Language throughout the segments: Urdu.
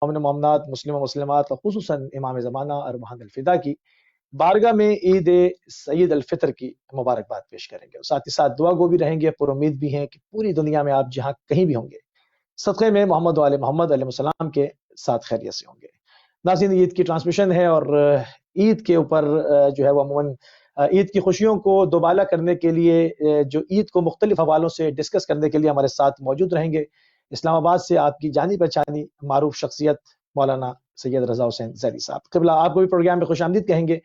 مومن مومنات، مسلم و مسلمات، خصوصاً امام زمانہ ارمحان الفدا کی بارگاہ میں عید سعید الفطر کی مبارکباد پیش کریں گے، اور ساتھ ہی ساتھ دعا گو بھی رہیں گے، پر امید بھی ہیں کہ پوری دنیا میں آپ جہاں کہیں بھی ہوں گے صدقے میں محمد و آل محمد علیہ السلام کے ساتھ خیریت سے ہوں گے۔ ناظرین، عید کی ٹرانسمیشن ہے، اور عید کے اوپر جو ہے وہ عموماً عید کی خوشیوں کو دوبالا کرنے کے لیے جو عید کو مختلف حوالوں سے ڈسکس کرنے کے لیے ہمارے ساتھ موجود رہیں گے، اسلام آباد سے آپ کی جانی پہچانی معروف شخصیت مولانا سید رضا حسین زیدی صاحب قبلہ، آپ کو بھی پروگرام میں خوش آمدید کہیں گے،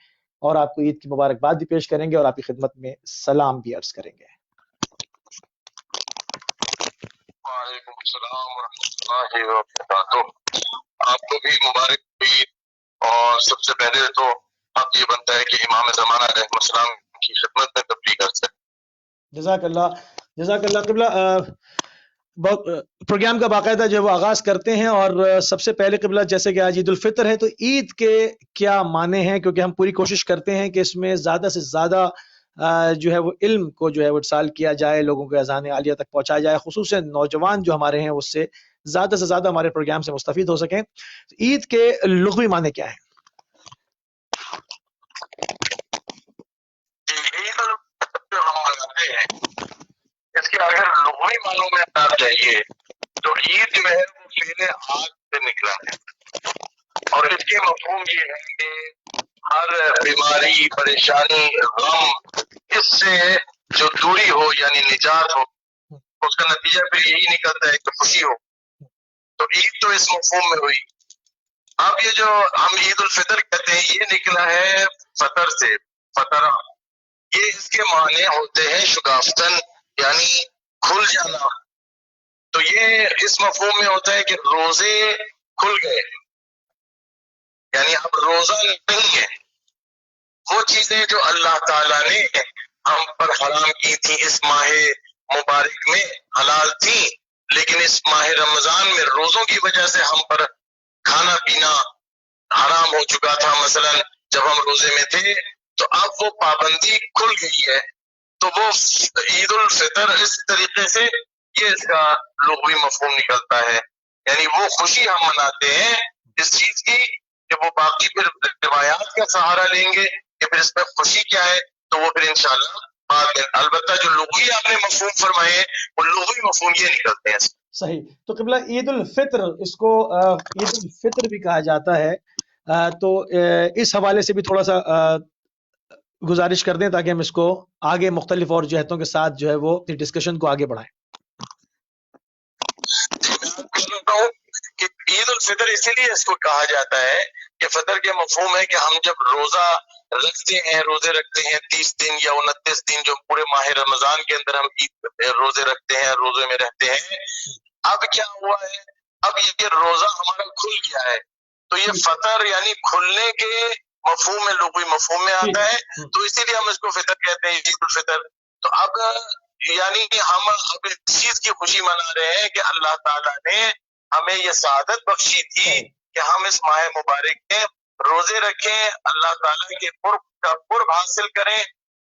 اور آپ کو عید کی مبارکباد بھی پیش کریں گے، اور آپ کی خدمت میں سلام بھی عرض کریں گے۔ وعلیکم السلام ورحمۃ اللہ وبرکاتہ۔ آپ کو بھی مبارک عید، اور سب سے پہلے تو اب یہ بنتا ہے کہ امام زمانہ علیہ السلام کی خدمت میں تبلیغ کر سکیں۔ جزاک اللہ، جزاک اللہ قبلہ۔ پروگرام کا باقاعدہ جو ہے وہ آغاز کرتے ہیں، اور سب سے پہلے قبلہ جیسے کہ آج عید الفطر ہے، تو عید کے کیا معنی ہیں، کیونکہ ہم پوری کوشش کرتے ہیں کہ اس میں زیادہ سے زیادہ جو ہے وہ علم کو جو ہے وہ ارسال کیا جائے، لوگوں کو اذان عالیہ تک پہنچایا جائے، خصوصاً نوجوان جو ہمارے ہیں اس سے زیادہ ہمارے پروگرام سے مستفید ہو سکیں۔ عید کے لغوی معنی کیا ہیں؟ عید الفطر جو ہم مناتے ہیں، اس کے اگر لغوی معنوں میں آپ جائیے تو عید جو ہے وہ فعل عاد سے نکلا ہے، اور اس کے مفہوم یہ ہے کہ ہر بیماری، پریشانی، غم، اس سے جو دوری ہو یعنی نجات ہو، اس کا نتیجہ پھر یہی نکلتا ہے کہ خوشی ہو۔ تو عید تو اس مفہوم میں ہوئی۔ اب یہ جو ہم عید الفطر کہتے ہیں، یہ نکلا ہے فطر سے، فطرہ۔ یہ اس کے معنی ہوتے ہیں شگافتن، یعنی کھل جانا۔ تو یہ اس مفہوم میں ہوتا ہے کہ روزے کھل گئے، یعنی اب روزہ نہیں ہے۔ وہ چیزیں جو اللہ تعالیٰ نے ہم پر حرام کی تھی اس ماہ مبارک میں حلال تھی، لیکن اس ماہ رمضان میں روزوں کی وجہ سے ہم پر کھانا پینا حرام ہو چکا تھا، مثلا جب ہم روزے میں تھے، تو اب وہ پابندی کھل گئی ہے۔ تو وہ عید الفطر اس طریقے سے یہ اس کا لغوی مفہوم نکلتا ہے، یعنی وہ خوشی ہم مناتے ہیں اس چیز کی کہ وہ باقی پھر روایات کا سہارا لیں گے کہ پھر اس میں خوشی کیا ہے، تو وہ پھر انشاءاللہ بعد میں، البتہ جو لغوی آپ نے مفہوم فرمائے وہ لغوی مفہوم یہ نکلتے ہیں۔ صحیح۔ تو قبلہ عید الفطر، اس کو عید الفطر بھی کہا جاتا ہے، تو اس حوالے سے بھی تھوڑا سا گزارش کر دیں تاکہ ہم اس کو آگے مختلف اور جہتوں کے ساتھ جو ہے وہ ڈسکشن کو آگے بڑھائیں۔ کہ عید الفطر اسی لیے اس کو کہا جاتا ہے کہ فطر کے مفہوم ہے کہ ہم جب روزہ رکھتے ہیں، روزے رکھتے ہیں 30 دن یا 29 دن، جو پورے ماہ رمضان کے اندر ہم عید روزے رکھتے ہیں، روزے میں رہتے ہیں، اب کیا ہوا ہے، اب یہ روزہ ہمارا کھل گیا ہے، تو یہ فطر یعنی کھلنے کے مفہوم میں، لغوی مفہوم میں آتا ہے، تو اسی لیے ہم اس کو فطر کہتے ہیں، عید الفطر۔ تو اب یعنی ہم اب اس چیز کی خوشی منا رہے ہیں کہ اللہ تعالیٰ نے ہمیں یہ سعادت بخشی تھی کہ ہم اس ماہ مبارک میں روزے رکھیں، اللہ تعالیٰ کے قرب کا قرب حاصل کریں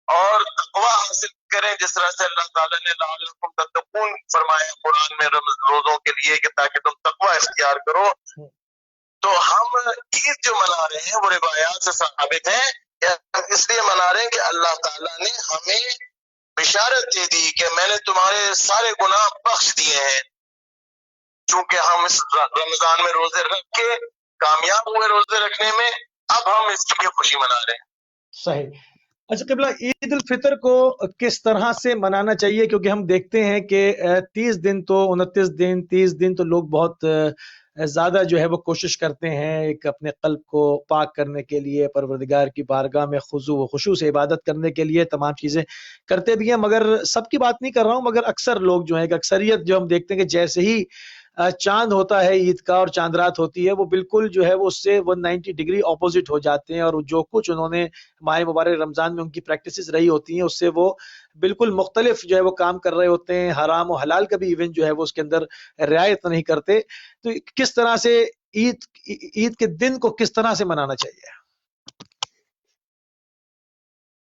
اور تقویٰ حاصل کریں، جس طرح سے اللہ تعالیٰ نے لعلکم تتقون فرمایا قرآن میں روزوں کے لیے کہ تاکہ تم تقویٰ اختیار کرو۔ تو ہم عید جو منا رہے ہیں وہ روایات سے ثابت ہے، اس لیے منا رہے ہیں کہ اللہ تعالیٰ نے ہمیں بشارت دے دی کہ میں نے تمہارے سارے گناہ بخش دیے ہیں، چونکہ ہم اس رمضان میں روزے رکھ کے کامیاب ہوئے روزے رکھنے میں، اب ہم اس کی خوشی منا رہے ہیں۔ صحیح۔ اچھا قبلہ، عید الفطر کو کس طرح سے منانا چاہیے؟ کیونکہ ہم دیکھتے ہیں کہ 30 دن تو 29 دن 30 دن تو لوگ بہت زیادہ جو ہے وہ کوشش کرتے ہیں ایک اپنے قلب کو پاک کرنے کے لیے، پروردگار کی بارگاہ میں خضوع و خشوع سے عبادت کرنے کے لیے تمام چیزیں کرتے بھی ہیں، مگر سب کی بات نہیں کر رہا ہوں، مگر اکثر لوگ جو ہیں، ایک اکثریت جو ہم دیکھتے ہیں کہ جیسے ہی چاند ہوتا ہے عید کا اور چاند رات ہوتی ہے، وہ بالکل جو ہے وہ اس سے 190 ڈگری اپوزٹ ہو جاتے ہیں، اور جو کچھ انہوں نے ماہ مبارک رمضان میں ان کی پریکٹسز رہی ہوتی ہیں اس سے وہ بالکل مختلف جو ہے وہ کام کر رہے ہوتے ہیں، حرام و حلال کا بھی ایون جو ہے وہ اس کے اندر رعایت نہیں کرتے۔ تو کس طرح سے عید کے دن کو کس طرح سے منانا چاہیے؟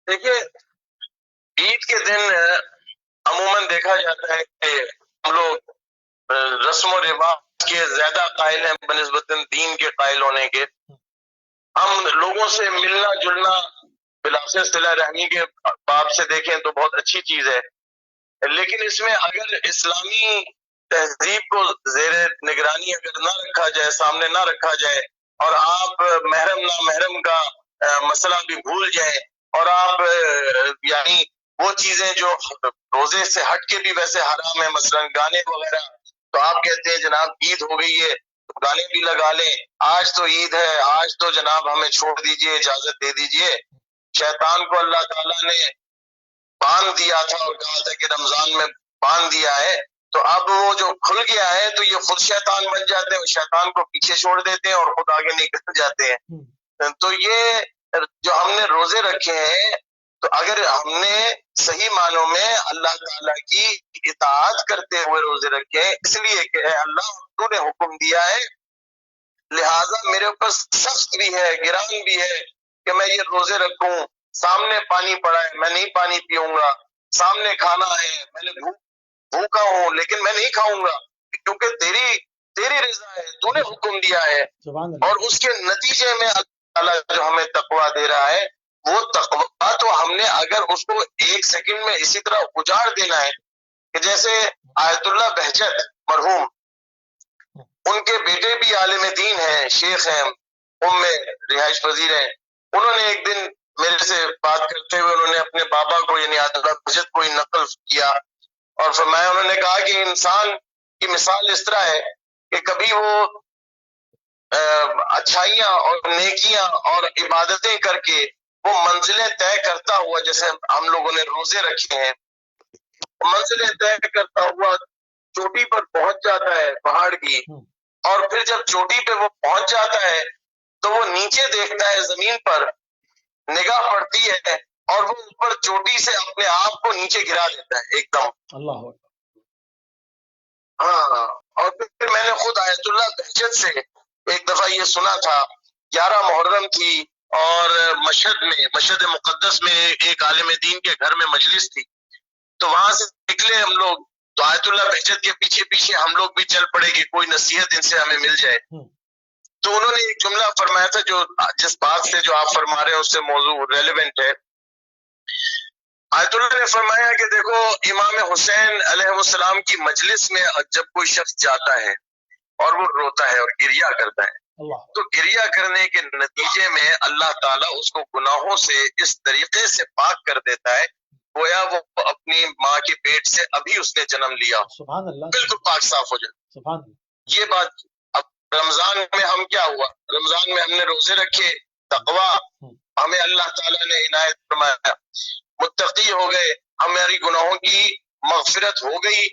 دیکھیے، عید کے دن عموماً دیکھا جاتا ہے کہ ہم لوگ رسم و رواج کے زیادہ قائل ہیں بنسبت دین کے قائل ہونے کے. ہم لوگوں سے ملنا جلنا بلاسے صلہ رحمی کے باب سے دیکھیں تو بہت اچھی چیز ہے، لیکن اس میں اگر اسلامی تہذیب کو زیر نگرانی اگر نہ رکھا جائے، سامنے نہ رکھا جائے، اور آپ محرم نامحرم کا مسئلہ بھی بھول جائیں، اور آپ یعنی وہ چیزیں جو روزے سے ہٹ کے بھی ویسے حرام ہیں، مثلا گانے وغیرہ، تو آپ کہتے ہیں جناب عید ہو گئی ہے تو گانے بھی لگا لیں، آج تو عید ہے، آج تو جناب ہمیں چھوڑ دیجئے، اجازت دے دیجئے. شیطان کو اللہ تعالیٰ نے باندھ دیا تھا اور کہا تھا کہ رمضان میں باندھ دیا ہے، تو اب وہ جو کھل گیا ہے تو یہ خود شیطان بن جاتے ہیں، شیطان کو پیچھے چھوڑ دیتے ہیں اور خود آگے نکل جاتے ہیں. تو یہ جو ہم نے روزے رکھے ہیں، تو اگر ہم نے صحیح معنوں میں اللہ تعالیٰ کی اطاعت کرتے ہوئے روزے رکھے ہیں، اس لیے کہ اے اللہ تو نے حکم دیا ہے، لہٰذا میرے اوپر سخت بھی ہے، گران بھی ہے کہ میں یہ روزے رکھوں. سامنے پانی پڑا ہے میں نہیں پانی پیوں گا، سامنے کھانا ہے میں نے بھوکا ہوں لیکن میں نہیں کھاؤں گا، کیونکہ تیری رضا ہے، تو نے حکم دیا ہے. اور اس کے نتیجے میں اللہ تعالیٰ جو ہمیں تقویٰ دے رہا ہے، وہ تقویٰ تو ہم نے اگر اس کو ایک سیکنڈ میں اسی طرح اجاڑ دینا ہے کہ جیسے آیت اللہ بہجت مرحوم، ان کے بیٹے بھی عالم دین ہیں، شیخ ہیں، رہائش پذیر ہیں. انہوں نے ایک دن میرے سے بات کرتے ہوئے انہوں نے اپنے بابا کو یعنی آیت اللہ بہجت کو ہی نقل کیا اور فرمایا، انہوں نے کہا کہ انسان کی مثال اس طرح ہے کہ کبھی وہ اچھائیاں اور نیکیاں اور عبادتیں کر کے وہ منزلیں طے کرتا ہوا، جیسے ہم لوگوں نے روزے رکھے ہیں، منزلیں طے کرتا ہوا چوٹی پر پہنچ جاتا ہے پہاڑ کی، اور پھر جب چوٹی پہ وہ پہنچ جاتا ہے تو وہ نیچے دیکھتا ہے، زمین پر نگاہ پڑتی ہے اور وہ اوپر چوٹی سے اپنے آپ کو نیچے گرا دیتا ہے ایک دم. اللہ ہاں. اور پھر میں نے خود آیت اللہ بہجت سے ایک دفعہ یہ سنا تھا، 11 محرم تھی اور مشہد مقدس میں ایک عالم دین کے گھر میں مجلس تھی، تو وہاں سے نکلے ہم لوگ، تو آیت اللہ بہجت کے پیچھے پیچھے ہم لوگ بھی چل پڑے کہ کوئی نصیحت ان سے ہمیں مل جائے. تو انہوں نے ایک جملہ فرمایا تھا جو جس بات سے جو آپ فرما رہے ہیں اس سے موضوع ریلیونٹ ہے. آیت اللہ نے فرمایا کہ دیکھو امام حسین علیہ السلام کی مجلس میں جب کوئی شخص جاتا ہے اور وہ روتا ہے اور گریہ کرتا ہے، تو گریہ کرنے کے نتیجے میں اللہ تعالیٰ اس کو گناہوں سے اس طریقے سے پاک کر دیتا ہے گویا وہ اپنی ماں کے پیٹ سے ابھی اس نے جنم لیا، بالکل پاک صاف ہو جائے. یہ بات اب رمضان میں ہم کیا ہوا، رمضان میں ہم نے روزے رکھے، تقویٰ ہمیں اللہ تعالیٰ نے عنایت فرمایا، متقی ہو گئے، ہماری گناہوں کی مغفرت ہو گئی،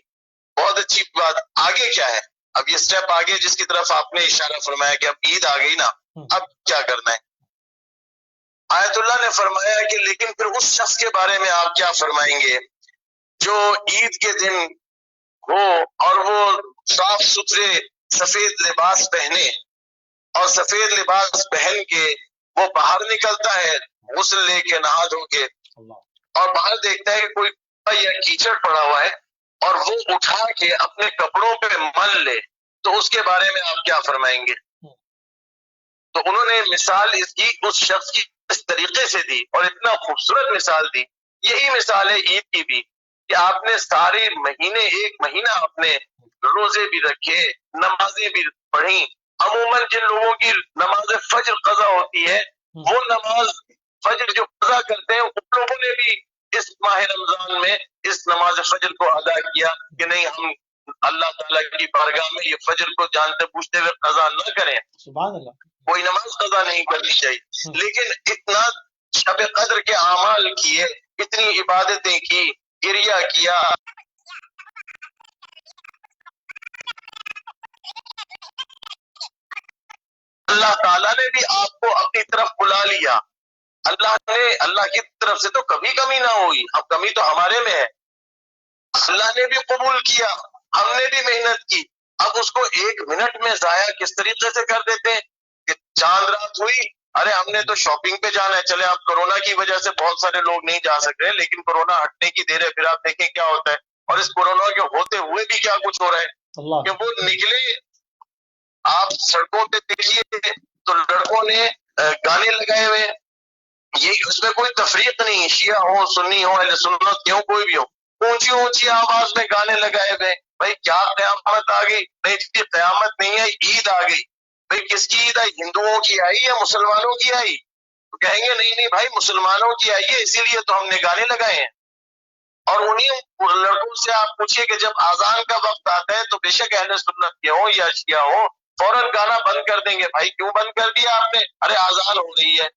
بہت اچھی بات. آگے کیا ہے؟ اب یہ سٹیپ آگے جس کی طرف آپ نے اشارہ فرمایا کہ اب عید آ گئی نا، اب کیا کرنا ہے؟ آیت اللہ نے فرمایا کہ لیکن پھر اس شخص کے بارے میں آپ کیا فرمائیں گے جو عید کے دن ہو اور وہ صاف ستھرے سفید لباس پہنے اور سفید لباس پہن کے وہ باہر نکلتا ہے غسل لے کے نہا دھو کے اور باہر دیکھتا ہے کہ کوئی یا کیچڑ پڑا ہوا ہے اور وہ اٹھا کے اپنے کپڑوں پہ مل لے، تو اس کے بارے میں آپ کیا فرمائیں گے؟ تو انہوں نے مثال اس کی اس شخص کی اس طریقے سے دی اور اتنا خوبصورت مثال دی. یہی مثال ہے عید کی بھی کہ آپ نے سارے مہینے ایک مہینہ آپ نے روزے بھی رکھے، نمازیں بھی پڑھی. عموماً جن لوگوں کی نماز فجر قضا ہوتی ہے وہ نماز فجر جو قضا کرتے ہیں ان لوگوں نے بھی اس ماہ رمضان میں اس نماز فجر کو ادا کیا کہ نہیں ہم اللہ تعالیٰ کی بارگاہ میں یہ فجر کو جانتے بوجھتے ہوئے قضا نہ کریں. سبحان اللہ. کوئی نماز قضا نہیں کرنی چاہیے، لیکن اتنا شب قدر کے اعمال کیے، اتنی عبادتیں کی، گریہ کیا. اللہ تعالیٰ نے بھی آپ کو اپنی طرف بلا لیا، اللہ کی طرف سے تو کبھی کمی نہ ہوئی، اب کمی تو ہمارے میں ہے. اللہ نے بھی قبول کیا، ہم نے بھی محنت کی، اب اس کو ایک منٹ میں ضائع کس طریقے سے کر دیتے ہیں کہ چاند رات ہوئی، ارے ہم نے تو شاپنگ پہ جانا ہے، چلے آپ کورونا کی وجہ سے بہت سارے لوگ نہیں جا سک رہے لیکن کورونا ہٹنے کی دیر ہے، پھر آپ دیکھیں کیا ہوتا ہے. اور اس کورونا کے ہوتے ہوئے بھی کیا کچھ ہو رہا ہے کہ وہ نکلے آپ سڑکوں پہ دیکھیے تو لڑکوں نے گانے لگائے ہوئے، یہ اس میں کوئی تفریق نہیں، شیعہ ہو، سنی ہو، اہل سنت کے ہو، کوئی بھی ہو، اونچی اونچی آواز میں گانے لگائے ہوئے. بھائی کیا قیامت آ گئی؟ نہیں جی قیامت نہیں ہے، عید آ گئی. بھئی کس کی عید آئی؟ ہندوؤں کی آئی یا مسلمانوں کی آئی؟ تو کہیں گے نہیں نہیں بھائی مسلمانوں کی آئی ہے، اسی لیے تو ہم نے گانے لگائے ہیں. اور انہیں لڑکوں سے آپ پوچھیے کہ جب اذان کا وقت آتا ہے تو بے شک اہل سنت کے ہوں یا شیعہ ہوں، فوراً گانا بند کر دیں گے. بھائی کیوں بند کر دیا آپ نے؟ ارے اذان ہو رہی ہے.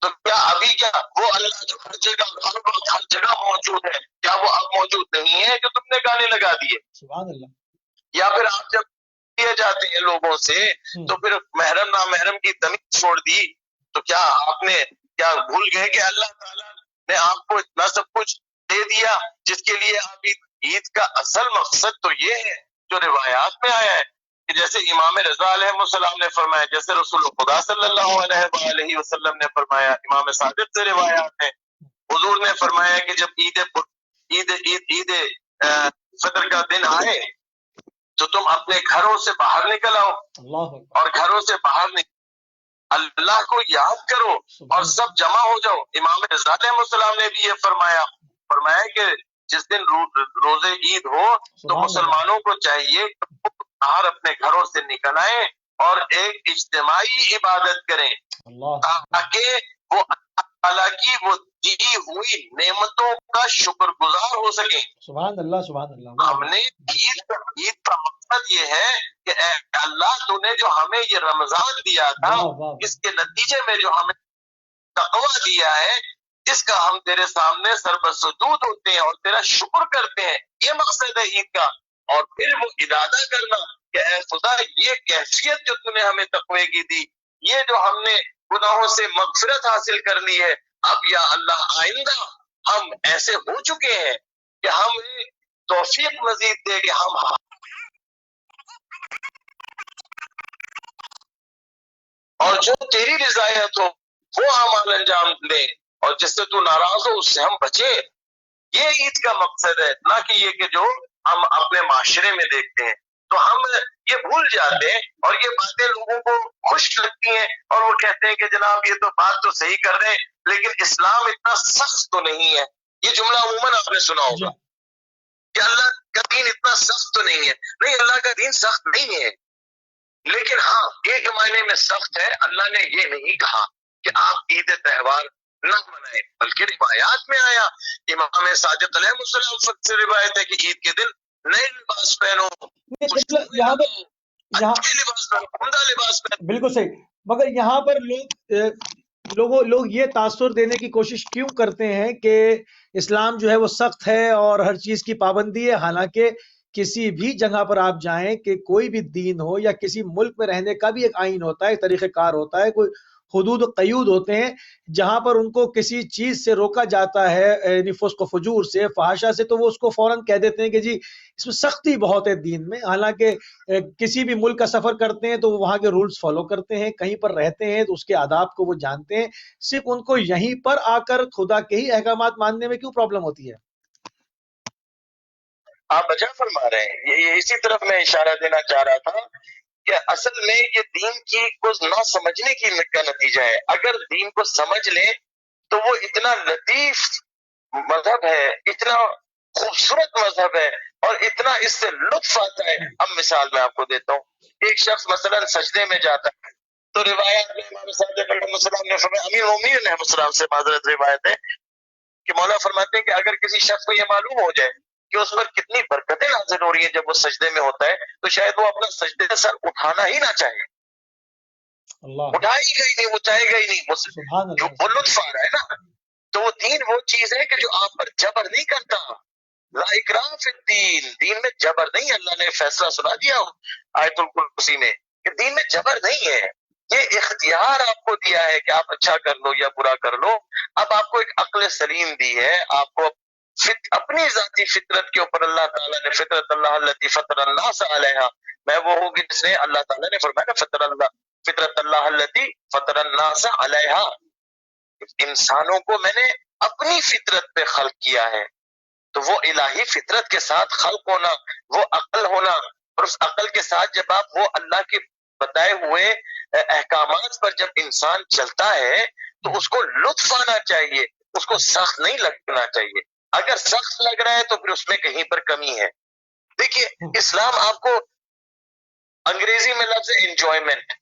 تو کیا ابھی کیا وہ اللہ جو ہر جگہ ہر وقت ہر جگہ موجود ہے، کیا وہ اب موجود نہیں ہے جو تم نے گانے لگا دیے؟ سبحان اللہ. یا پھر آپ جب دیے جاتے ہیں لوگوں سے تو پھر محرم نامحرم کی تمیز چھوڑ دی، تو کیا آپ نے کیا بھول گئے کہ اللہ تعالیٰ نے آپ کو اتنا سب کچھ دے دیا جس کے لیے آپ عید کا اصل مقصد تو یہ ہے جو روایات میں آیا ہے کہ جیسے امام رضا علیہ السلام نے فرمایا، جیسے رسول خدا صلی اللہ علیہ وسلم نے فرمایا، امام صادق سے روایات ہیں، حضور نے فرمایا کہ جب عید فطر کا دن آئے تو تم اپنے گھروں سے باہر نکل آؤ، اور گھروں سے باہر نکل اللہ کو یاد کرو اور سب جمع ہو جاؤ. امام رضا علیہ السلام نے بھی یہ فرمایا کہ جس دن روزے عید ہو تو مسلمانوں کو چاہیے کہ وہ باہر اپنے گھروں سے نکل آئیں اور ایک اجتماعی عبادت کریں تاکہ وہ اللہ تعالیٰ کی وہ دی ہوئی نعمتوں کا شکر گزار ہو سکیں. سبحان اللہ سبحان اللہ. ہم نے عید کا مقصد یہ ہے کہ اے اللہ تو نے جو ہمیں یہ رمضان دیا تھا، اس کے نتیجے میں جو ہمیں تقویٰ دیا ہے، اس کا ہم تیرے سامنے سربسجود ہوتے ہیں اور تیرا شکر کرتے ہیں. یہ مقصد ہے عید کا. اور پھر وہ ارادہ کرنا کہ اے خدا یہ کیفیت جو تو نے ہمیں تقوی کی دی، یہ جو ہم نے گناہوں سے مغفرت حاصل کر لی ہے، اب یا اللہ آئندہ ہم ایسے ہو چکے ہیں کہ ہمیں توفیق مزید دے کہ ہم اور جو تیری رضایت ہو وہ اعمال انجام دیں، اور جس سے تو ناراض ہو اس سے ہم بچے. یہ عید کا مقصد ہے، نہ کہ یہ کہ جو ہم اپنے معاشرے میں دیکھتے ہیں. تو ہم یہ بھول جاتے ہیں اور یہ باتیں لوگوں کو خوش لگتی ہیں اور وہ کہتے ہیں کہ جناب یہ تو بات تو صحیح کر رہے ہیں لیکن اسلام اتنا سخت تو نہیں ہے. یہ جملہ عموماً آپ نے سنا ہوگا کہ اللہ کا دین اتنا سخت تو نہیں ہے. نہیں، اللہ کا دین سخت نہیں ہے، لیکن ہاں ایک معنی میں سخت ہے. اللہ نے یہ نہیں کہا کہ آپ عید تہوار نہ منائیں، بلکہ روایات میں آیا، امام صادق علیہ السلام سے روایت ہے کہ عید کے دن نئے لباس پہنو، یہاں پر لباس پہنو، عمدہ لباس پہنو. بالکل صحیح. مگر یہاں پر لوگ یہ تاثر دینے کی کوشش کیوں کرتے ہیں کہ اسلام جو ہے وہ سخت ہے اور ہر چیز کی پابندی ہے، حالانکہ کسی بھی جگہ پر آپ جائیں کہ کوئی بھی دین ہو یا کسی ملک میں رہنے کا بھی ایک آئین ہوتا ہے، طریقہ کار ہوتا ہے، کوئی حدود و قیود ہوتے ہیں جہاں پر ان کو کسی چیز سے روکا جاتا ہے، یعنی فسق و فجور سے، فحاشا سے، تو وہ اس کو فوراً کہہ دیتے ہیں کہ جی اس میں سختی بہت ہے دین میں. حالانکہ کسی بھی ملک کا سفر کرتے ہیں تو وہ وہاں کے رولز فالو کرتے ہیں، کہیں پر رہتے ہیں تو اس کے آداب کو وہ جانتے ہیں. صرف ان کو یہیں پر آ کر خدا کے ہی احکامات ماننے میں کیوں پرابلم ہوتی ہے؟ آپ بجا فرما رہے ہیں. یہ اسی طرف میں اشارہ دینا چاہ رہا تھا کہ اصل میں یہ دین کی کو نہ سمجھنے کی کا نتیجہ ہے. اگر دین کو سمجھ لیں تو وہ اتنا لطیف مذہب ہے، اتنا خوبصورت مذہب ہے اور اتنا اس سے لطف آتا ہے. اب مثال میں آپ کو دیتا ہوں. ایک شخص مثلا سجدے میں جاتا ہے تو روایت میں امام صادق علیہ السلام نے فرمایا، امیر المومنین علیہ السلام سے معذرت روایت ہے کہ مولا فرماتے ہیں کہ اگر کسی شخص کو یہ معلوم ہو جائے کہ اس پر کتنی برکتیں نازل ہو رہی ہیں جب وہ سجدے میں ہوتا ہے تو شاید وہ اپنا سجدے کا سر اٹھانا ہی نہ چاہے. اٹھائے گا ہی نہیں، وہ چاہے گا ہی نہیں، جو وہ لطف آ رہا ہے نا. تو وہ دین وہ چیز ہے کہ جو آپ پر جبر نہیں کرتا. لا اکراہ فی الدین، دین میں جبر نہیں. اللہ نے فیصلہ سنا دیا آیت الکرسی میں کہ دین میں جبر نہیں ہے. یہ اختیار آپ کو دیا ہے کہ آپ اچھا کر لو یا برا کر لو. اب آپ کو ایک عقل سلیم دی ہے، آپ کو اپنی ذاتی فطرت کے اوپر اللہ تعالیٰ نے فطرت اللہ التی فطر الناس علیہا، میں وہ ہوگی جس نے اللہ تعالیٰ نے فرمایا نا فطرت اللہ التی فطر الناس علیہا، انسانوں کو میں نے اپنی فطرت پہ خلق کیا ہے. تو وہ الہی فطرت کے ساتھ خلق ہونا، وہ عقل ہونا، اور اس عقل کے ساتھ جب آپ وہ اللہ کے بتائے ہوئے احکامات پر جب انسان چلتا ہے تو اس کو لطف آنا چاہیے، اس کو سخت نہیں لگنا چاہیے. اگر سخت لگ رہا ہے تو پھر اس میں کہیں پر کمی ہے. دیکھیے اسلام آپ کو، انگریزی میں لفظ انجوائمنٹ،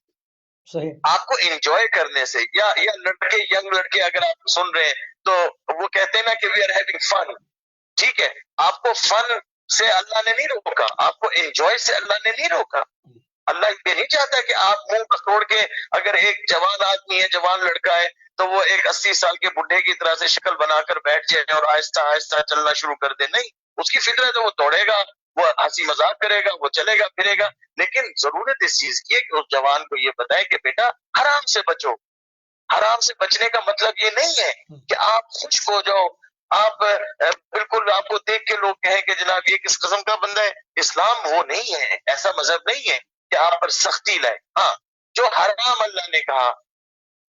آپ کو انجوائے کرنے سے، یا لڑکے، ینگ لڑکے اگر آپ سن رہے ہیں تو وہ کہتے ہیں نا کہ وی آر ہیونگ فن. ٹھیک ہے، آپ کو فن سے اللہ نے نہیں روکا، آپ کو انجوائے سے اللہ نے نہیں روکا. اللہ یہ نہیں چاہتا کہ آپ منہ پکوڑ کے، اگر ایک جوان آدمی ہے، جوان لڑکا ہے، تو وہ ایک 80 سال کے بڈھے کی طرح سے شکل بنا کر بیٹھ جائے اور آہستہ آہستہ چلنا شروع کر دے. نہیں، اس کی فطرت ہے، وہ دوڑے گا، وہ ہنسی مذاق کرے گا، وہ چلے گا پھرے گا. لیکن ضرورت اس چیز کی ہے کہ اس جوان کو یہ بتائے کہ بیٹا حرام سے بچو. حرام سے بچنے کا مطلب یہ نہیں ہے کہ آپ خشک ہو جاؤ، آپ بالکل آپ کو دیکھ کے لوگ کہیں کہ جناب یہ کس قسم کا بندہ ہے. اسلام وہ نہیں ہے، ایسا مذہب نہیں ہے کہ آپ پر سختی لائے. ہاں، جو حرام اللہ نے کہا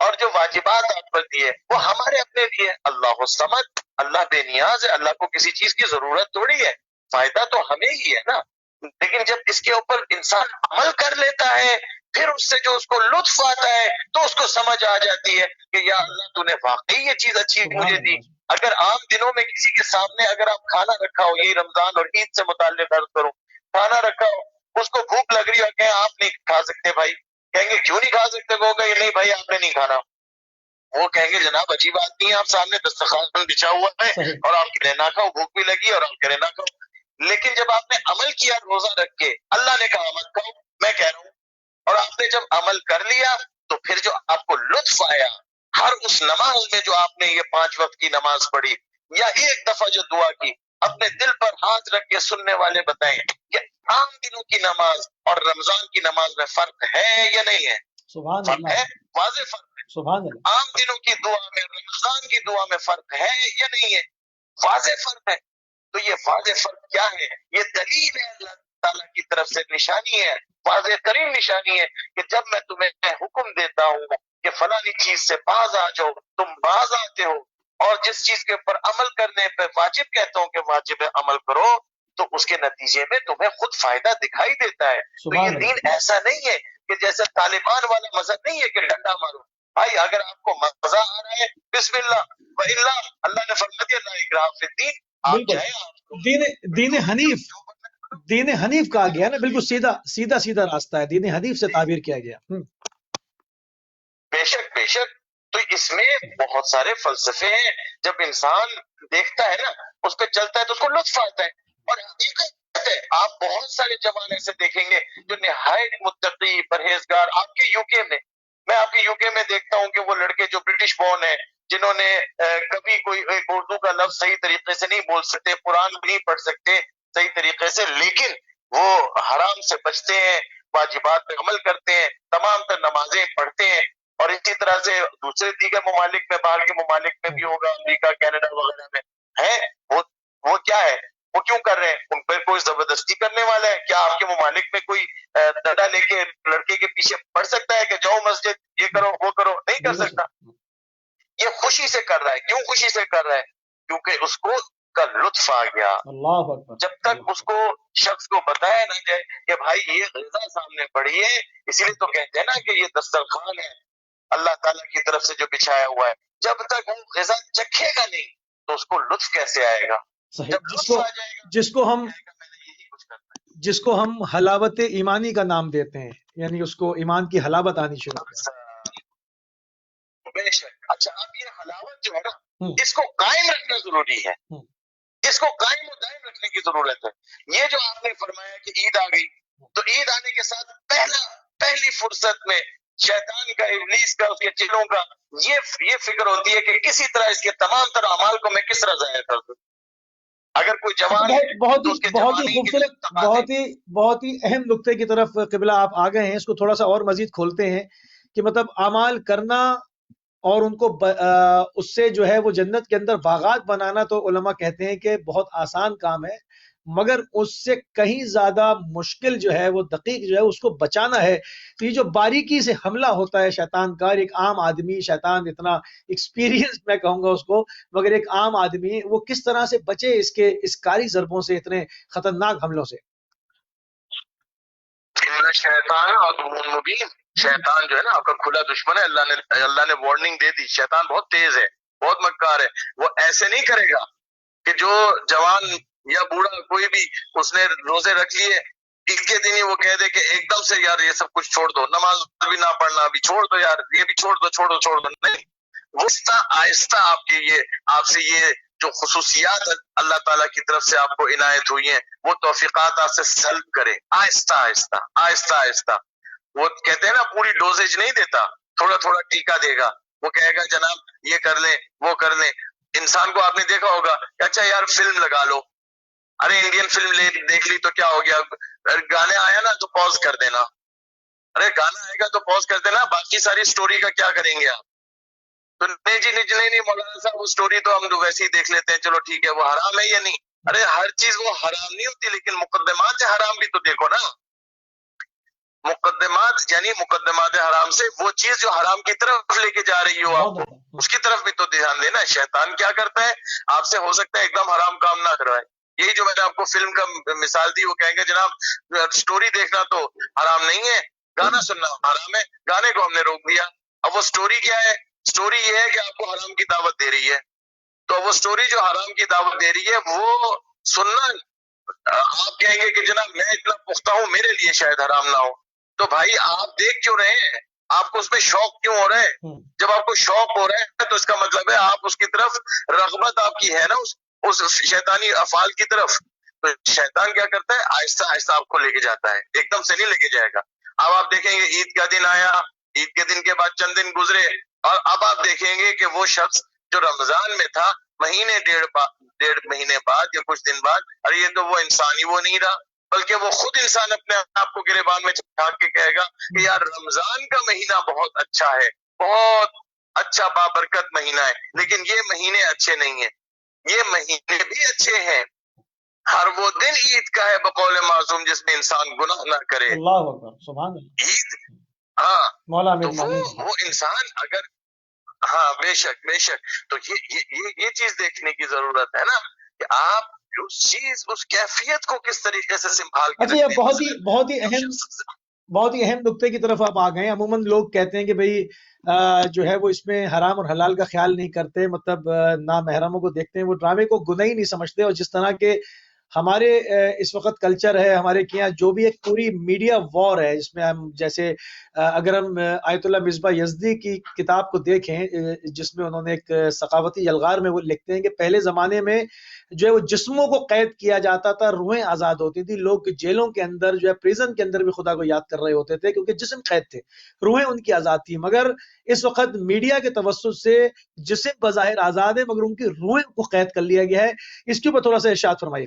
اور جو واجبات آپ پر دیے وہ ہمارے اپنے لیے. اللہ الصمد، اللہ بے نیاز ہے، اللہ کو کسی چیز کی ضرورت تھوڑی ہے، فائدہ تو ہمیں ہی ہے نا. لیکن جب اس کے اوپر انسان عمل کر لیتا ہے، پھر اس سے جو اس کو لطف آتا ہے تو اس کو سمجھ آ جاتی ہے کہ یا اللہ تو نے واقعی یہ چیز اچھی مجھے دی. اگر عام دنوں میں کسی کے سامنے اگر آپ کھانا رکھا ہو، یہی رمضان اور عید سے متعلق عرض کروں، کھانا رکھا ہو، اس کو بھوک لگ رہی ہے اور کہیں آپ نہیں کھا سکتے بھائی، کہیں گے کیوں نہیں کھا سکتے؟ وہ کہیں نہیں بھائی آپ نے نہیں کھانا. وہ کہیں گے جناب عجیب آدمی ہے، آپ سامنے دسترخوان بچھا ہوا ہے اور آپ کہہ رہے نہ کھاؤ، بھوک بھی لگی اور آپ کہہ رہے نہ کھاؤ. لیکن جب آپ نے عمل کیا روزہ رکھ کے، اللہ نے کہا مت کھاؤ، میں کہہ رہا ہوں، اور آپ نے جب عمل کر لیا تو پھر جو آپ کو لطف آیا ہر اس نماز میں، جو آپ نے یہ 5 وقت کی نماز پڑھی یا ایک دفعہ جو دعا کی، اپنے دل پر ہاتھ رکھ کے سننے والے بتائیں کہ عام دنوں کی نماز اور رمضان کی نماز میں فرق ہے یا نہیں ہے؟ فرق ہے، واضح فرق ہے. عام دنوں کی دعا میں، رمضان کی دعا میں فرق ہے یا نہیں ہے؟ واضح فرق ہے. تو یہ واضح فرق کیا ہے؟ یہ دلیل ہے اللہ تعالیٰ کی طرف سے، نشانی ہے، واضح ترین نشانی ہے کہ جب میں تمہیں حکم دیتا ہوں کہ فلانی چیز سے باز آ جاؤ، تم باز آتے ہو، اور جس چیز کے اوپر عمل کرنے پہ واجب کہتا ہوں کہ واجب عمل کرو، تو اس کے نتیجے میں تمہیں خود فائدہ دکھائی دیتا ہے. تو یہ دین ایسا نہیں ہے کہ جیسے طالبان والا مذہب نہیں ہے کہ ڈنڈا مارو. بھائی اگر آپ کو مزہ آ رہا ہے بسم اللہ، وَإِلَّا اللہ نے فرما دیا لا اکراہ فی الدین. دین حنیف، دین حنیف کہا گیا نا، بالکل سیدھا سیدھا راستہ ہے، دین حنیف سے تعبیر کیا گیا. بے شک بے شک. تو اس میں بہت سارے فلسفے ہیں، جب انسان دیکھتا ہے نا، اس پہ چلتا ہے تو اس کو لطف آتا ہے. اور حقیقت ہے، آپ بہت سارے جوان ایسے دیکھیں گے جو نہایت متقی پرہیزگار، آپ کے یو کے میں، میں آپ کے یو کے میں دیکھتا ہوں کہ وہ لڑکے جو برٹش بورن ہیں، جنہوں نے کبھی کوئی ایک اردو کا لفظ صحیح طریقے سے نہیں بول سکتے، قرآن بھی نہیں پڑھ سکتے صحیح طریقے سے، لیکن وہ حرام سے بچتے ہیں، واجبات پہ عمل کرتے ہیں، تمام تر نمازیں پڑھتے ہیں. اور اسی طرح سے دوسرے دیگر ممالک میں، باہر کے ممالک میں بھی ہوگا، امریکہ، کینیڈا وغیرہ میں ہے، وہ کیا ہے، وہ کیوں کر رہے ہیں؟ ان پہ کوئی زبردستی کرنے والا ہے کیا؟ آپ کے ممالک میں کوئی ڈنڈا لے کے لڑکے کے پیچھے پڑ سکتا ہے کہ جاؤ مسجد یہ کرو وہ کرو؟ نہیں کر سکتا. یہ خوشی سے کر رہا ہے. کیوں خوشی سے کر رہا ہے؟ کیونکہ اس کو کا لطف آ گیا. اللہ اکبر. جب تک اس کو شخص کو بتایا نہ جائے کہ بھائی یہ غذا سامنے پڑی ہے، اسی لیے تو کہتے ہیں نا کہ یہ دسترخوان ہے اللہ تعالیٰ کی طرف سے جو بچھایا ہوا ہے، جب تک وہ غذا چکھے گا نہیں تو اس کو لطف کیسے آئے گا؟ جب لطف آ جائے گا، جس کو ہم حلاوت ایمانی کا نام دیتے ہیں، یعنی اس کو ایمان کی حلاوت آنی شروع ہو جائے. بے شک. اچھا، اب یہ حلاوت جو ہے نا، اس کو قائم رکھنا ضروری ہے، اس کو قائم و دائم رکھنے کی ضرورت ہے. یہ جو آپ نے فرمایا کہ عید آ گئی، تو عید آنے کے ساتھ پہلی فرصت میں شیطان کا، ابلیس کا، اس کے چلوں کا یہ فکر ہوتی ہے کہ کسی طرح اس کے تمام تر اعمال کو میں کس طرح ضائع کر دوں. اگر کوئی جوان بہت ہی خوبصورت، بہت ہی اہم نقطے کی طرف قبلہ آپ آ گئے ہیں. اس کو تھوڑا سا اور مزید کھولتے ہیں کہ مطلب اعمال کرنا اور ان کو اس سے جو ہے وہ جنت کے اندر باغات بنانا، تو علماء کہتے ہیں کہ بہت آسان کام ہے، مگر اس سے کہیں زیادہ مشکل جو ہے وہ دقیق جو ہے اس کو بچانا ہے. تو یہ جو باریکی سے حملہ ہوتا ہے شیطان کا، ایک عام آدمی، شیطان اتنا ایکسپیرینس میں کہوں گا اس کو، مگر ایک عام آدمی وہ کس طرح سے بچے اس کاری ضربوں سے، اتنے خطرناک حملوں سے؟ شیطان عدو مبین، شیطان جو ہے نا آپ کا کھلا دشمن ہے. اللہ نے وارننگ دے دی. شیطان بہت تیز ہے، بہت مکار ہے. وہ ایسے نہیں کرے گا کہ جو جوان یا بوڑھا کوئی بھی اس نے روزے رکھ لیے، عید کے دن ہی وہ کہہ دے کہ ایک دم سے یار یہ سب کچھ چھوڑ دو، نماز بھی نہ پڑھنا بھی چھوڑ دو، یار یہ بھی چھوڑ دو. نہیں، آہستہ آہستہ آپ سے یہ جو خصوصیات اللہ تعالیٰ کی طرف سے آپ کو عنایت ہوئی ہیں وہ توفیقات آپ سے سلب کرے، آہستہ آہستہ آہستہ آہستہ. وہ کہتے ہیں نا پوری ڈوزیج نہیں دیتا، تھوڑا تھوڑا ٹیکا دے گا. وہ کہے گا جناب یہ کر لیں وہ کر لیں. انسان کو آپ نے دیکھا ہوگا کہ اچھا یار فلم لگا لو، ارے انڈین فلم دیکھ لی تو کیا ہو گیا، گانے آیا نا تو پوز کر دینا. ارے گانا آئے گا تو پوز کر دینا، باقی ساری سٹوری کا کیا کریں گے آپ؟ تو نہیں جی نہیں مولانا صاحب وہ سٹوری تو ہم ویسے ہی دیکھ لیتے ہیں، چلو ٹھیک ہے. وہ حرام ہے یا نہیں؟ ارے ہر چیز وہ حرام نہیں ہوتی، لیکن مقدمات سے حرام بھی تو دیکھو نا. مقدمات یعنی مقدمات حرام سے وہ چیز جو حرام کی طرف لے کے جا رہی ہو آپ کو، اس کی طرف بھی تو دھیان دینا. شیطان کیا کرتا ہے آپ سے، ہو سکتا ہے ایک دم حرام کام نہ کروائے. یہی جو میں نے آپ کو فلم کا مثال دی، وہ کہیں گے جناب سٹوری دیکھنا تو حرام نہیں ہے، گانا سننا حرام ہے، گانے کو ہم نے روک دیا. اب وہ سٹوری کیا ہے؟ سٹوری یہ ہے کہ آپ کو حرام کی دعوت دے رہی ہے. تو وہ سٹوری جو حرام کی دعوت دے رہی ہے وہ سننا، آپ کہیں گے کہ جناب میں اتنا پختہ ہوں میرے لیے شاید حرام نہ ہو. تو بھائی آپ دیکھ کیوں رہے ہیں؟ آپ کو اس میں شوق کیوں ہو رہا ہے؟ جب آپ کو شوق ہو رہا ہے تو اس کا مطلب ہے آپ اس کی طرف رغبت آپ کی ہے نا، اس شیطانی افعال کی طرف. تو شیطان کیا کرتا ہے؟ آہستہ آہستہ آپ کو لے کے جاتا ہے، ایک دم سے نہیں لے کے جائے گا. اب آپ دیکھیں گے عید کا دن آیا، عید کے دن کے بعد چند دن گزرے، اور اب آپ دیکھیں گے کہ وہ شخص جو رمضان میں تھا مہینے ڈیڑھ مہینے بعد یا کچھ دن بعد، ارے یہ تو وہ انسان ہی وہ نہیں رہا، بلکہ وہ خود انسان اپنے آپ کو گریبان میں چھاپ کے کہے گا کہ یار رمضان کا مہینہ بہت اچھا ہے، بہت اچھا بابرکت مہینہ ہے، لیکن یہ مہینے اچھے نہیں ہیں. یہ مہینے بھی اچھے ہیں، ہر وہ دن عید کا ہے بقول معصوم جس میں انسان گناہ نہ کرے. اللہ اکبر، سبحان اللہ. عید، ہاں مولا تو امیر وہ انسان اگر، ہاں بے شک بے شک. تو یہ چیز دیکھنے کی ضرورت ہے نا کہ آپ اس چیز اس کیفیت کو کس طریقے سے سنبھال کے اچھا، یہ رکھتے ہیں. بہت ہی اہم نقطے کی طرف آپ آ گئے. عموماً لوگ کہتے ہیں کہ بھئی جو ہے وہ اس میں حرام اور حلال کا خیال نہیں کرتے، مطلب نامحرموں کو دیکھتے ہیں، وہ ڈرامے کو گناہ ہی نہیں سمجھتے. اور جس طرح کے ہمارے اس وقت کلچر ہے ہمارے کے یہاں، جو بھی ایک پوری میڈیا وار ہے جس میں ہم جیسے اگر ہم آیت اللہ مصباح یزدی کی کتاب کو دیکھیں، جس میں انہوں نے ایک ثقافتی یلغار میں وہ لکھتے ہیں کہ پہلے زمانے میں جو ہے وہ جسموں کو قید کیا جاتا تھا، روحیں آزاد ہوتی تھی. لوگ جیلوں کے اندر جو ہے پریزن کے اندر بھی خدا کو یاد کر رہے ہوتے تھے کیونکہ جسم قید تھے، روحیں ان کی آزاد تھی. مگر اس وقت میڈیا کے توسط سے جسم بظاہر آزاد ہے مگر ان کی روحیں کو قید کر لیا گیا ہے. اس کے اوپر تھوڑا سا ارشاد فرمائیے.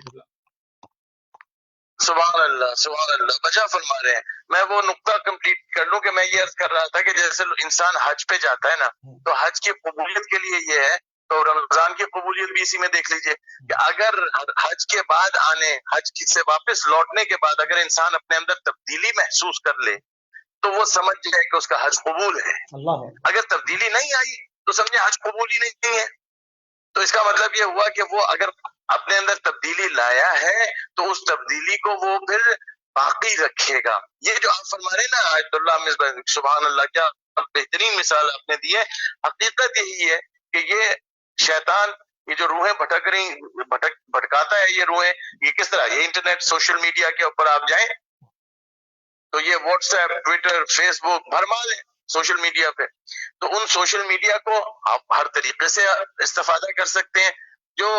سبحان اللہ سبحان اللہ، بچا فرما رہے ہیں. میں وہ نقطہ کمپلیٹ کر لوں کہ میں یہ عرض کر رہا تھا کہ جیسے انسان حج پہ جاتا ہے نا، تو حج کی قبولیت کے لیے یہ ہے، تو رمضان کی قبولیت بھی اسی میں دیکھ لیجئے کہ اگر حج کے بعد حج سے واپس لوٹنے کے بعد اگر انسان اپنے اندر تبدیلی محسوس کر لے تو وہ سمجھ جائے کہ اس کا حج قبول ہے. اگر تبدیلی نہیں آئی تو سمجھے حج قبول ہی نہیں ہے. تو اس کا مطلب یہ ہوا کہ وہ اگر اپنے اندر تبدیلی لایا ہے تو اس تبدیلی کو وہ پھر باقی رکھے گا. یہ جو آپ فرما رہے ہیں نا آیت اللہ مصباح، سبحان اللہ، کیا بہترین مثال آپ نے دی ہے. حقیقت یہی ہے کہ یہ شیطان، یہ جو روحیں بھٹکاتا ہے، یہ روحیں یہ کس طرح، یہ انٹرنیٹ سوشل میڈیا کے اوپر آپ جائیں تو یہ واٹس ایپ، ٹویٹر، فیس بک بھرما لیں سوشل میڈیا پہ. تو ان سوشل میڈیا کو آپ ہر طریقے سے استفادہ کر سکتے ہیں. جو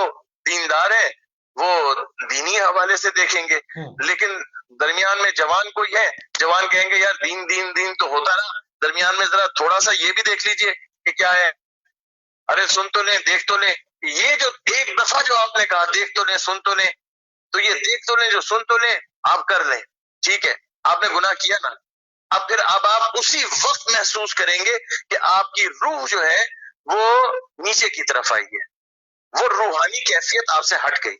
دیندار ہے وہ دینی حوالے سے دیکھیں گے، لیکن درمیان میں جوان کوئی ہے، جوان کہیں گے یار دین دین دین تو ہوتا رہا، درمیان میں ذرا تھوڑا سا یہ بھی دیکھ لیجئے کہ کیا ہے. ارے سن تو لیں، دیکھ تو لیں. یہ جو ایک دفعہ جو آپ نے کہا دیکھ تو لیں، سن تو لیں، تو یہ دیکھ تو لیں جو سن تو لیں آپ کر لیں، ٹھیک ہے آپ نے گناہ کیا نا. اب آپ اسی وقت محسوس کریں گے کہ آپ کی روح جو ہے وہ نیچے کی طرف آئی ہے، وہ روحانی کیفیت آپ سے ہٹ گئی.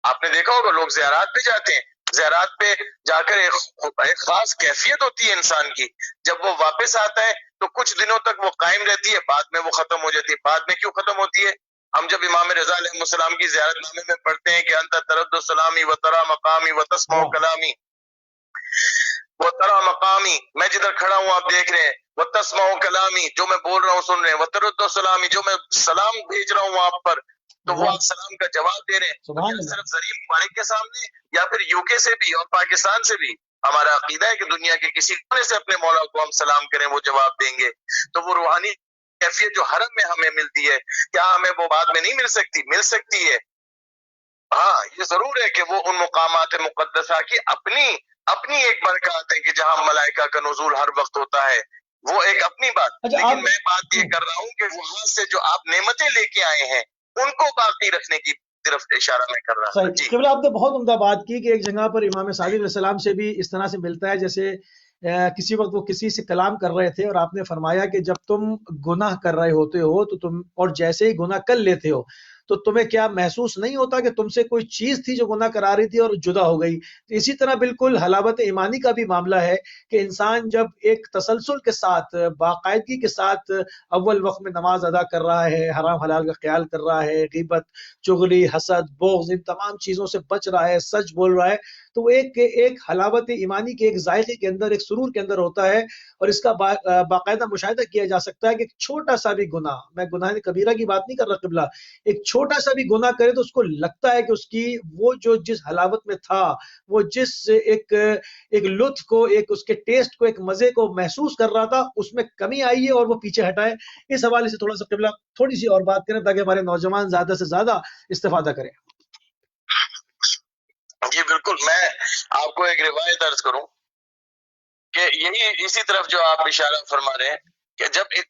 آپ نے دیکھا ہوگا لوگ زیارات پہ جاتے ہیں، زیارات پہ جا کر ایک خاص کیفیت ہوتی ہے انسان کی، جب وہ واپس آتا ہے تو کچھ دنوں تک وہ قائم رہتی ہے، بعد میں وہ ختم ہو جاتی ہے. بعد میں کیوں ختم ہوتی ہے؟ ہم جب امام رضا علیہ السلام کی زیارت نامے میں پڑھتے ہیں کہ انت ترد سلامی و ترا مقامی و تسمع کلامی، وہ ترا مقامی، میں جدھر کھڑا ہوں آپ دیکھ رہے ہیں، وہ تسمع کلامی، جو میں بول رہا ہوں سن رہے ہیں، وہ ترد سلامی، جو میں سلام بھیج رہا ہوں آپ پر تو وہ آپ سلام کا جواب دے رہے ہیں، صرف ذریعہ مبارک کے سامنے یا پھر یو کے سے بھی اور پاکستان سے بھی ہمارا عقیدہ ہے کہ دنیا کے کسی کونے سے اپنے مولا کو ہم سلام کریں وہ جواب دیں گے. تو وہ روحانی کیفیت جو حرم میں ہمیں ملتی ہے، کیا ہمیں وہ بعد میں نہیں مل سکتی؟ مل سکتی ہے. ہاں یہ ضرور ہے کہ وہ ان مقامات مقدسہ کی اپنی ایک برکات ہے کہ جہاں ملائکہ کا نزول ہر وقت ہوتا ہے، وہ ایک اپنی بات. لیکن میں بات یہ کر رہا ہوں کہ وہاں سے جو آپ نعمتیں لے کے آئے ہیں ان کو باقی رکھنے کی طرف اشارہ میں کر رہا ہوں. جی قبلہ آپ نے بہت عمدہ بات کی کہ ایک جگہ پر امام صادق علیہ السلام سے بھی اس طرح سے ملتا ہے جیسے کسی وقت وہ کسی سے کلام کر رہے تھے اور آپ نے فرمایا کہ جب تم گناہ کر رہے ہوتے ہو تو تم اور جیسے ہی گناہ کر لیتے ہو تو تمہیں کیا محسوس نہیں ہوتا کہ تم سے کوئی چیز تھی جو گناہ کرا رہی تھی اور جدا ہو گئی؟ تو اسی طرح بالکل حلاوت ایمانی کا بھی معاملہ ہے کہ انسان جب ایک تسلسل کے ساتھ باقاعدگی کے ساتھ اول وقت میں نماز ادا کر رہا ہے، حرام حلال کا خیال کر رہا ہے، غیبت، چغلی، حسد، بغض، ان تمام چیزوں سے بچ رہا ہے، سچ بول رہا ہے، تو وہ ایک حلاوت ایمانی کے ایک ذائقے کے اندر، ایک سرور کے اندر ہوتا ہے. اور اس کا باقاعدہ مشاہدہ کیا جا سکتا ہے کہ ایک چھوٹا سا بھی گناہ، میں گناہ کبیرہ کی بات نہیں کر رہا قبلہ، ایک چھوٹا سا بھی گناہ کرے تو اس کو لگتا ہے کہ اس کی وہ جو جس حلاوت میں تھا، وہ جس ایک لطف کو، ایک اس کے ٹیسٹ کو، ایک مزے کو محسوس کر رہا تھا، اس میں کمی آئی ہے اور وہ پیچھے ہٹائے. اس حوالے سے تھوڑا سا قبلہ تھوڑی سی اور بات کریں تاکہ ہمارے نوجوان زیادہ سے زیادہ استفادہ کریں. جی بالکل، میں آپ کو ایک روایت عرض کروں کہ یہی اسی طرف جو آپ اشارہ فرما رہے ہیں کہ جب ایک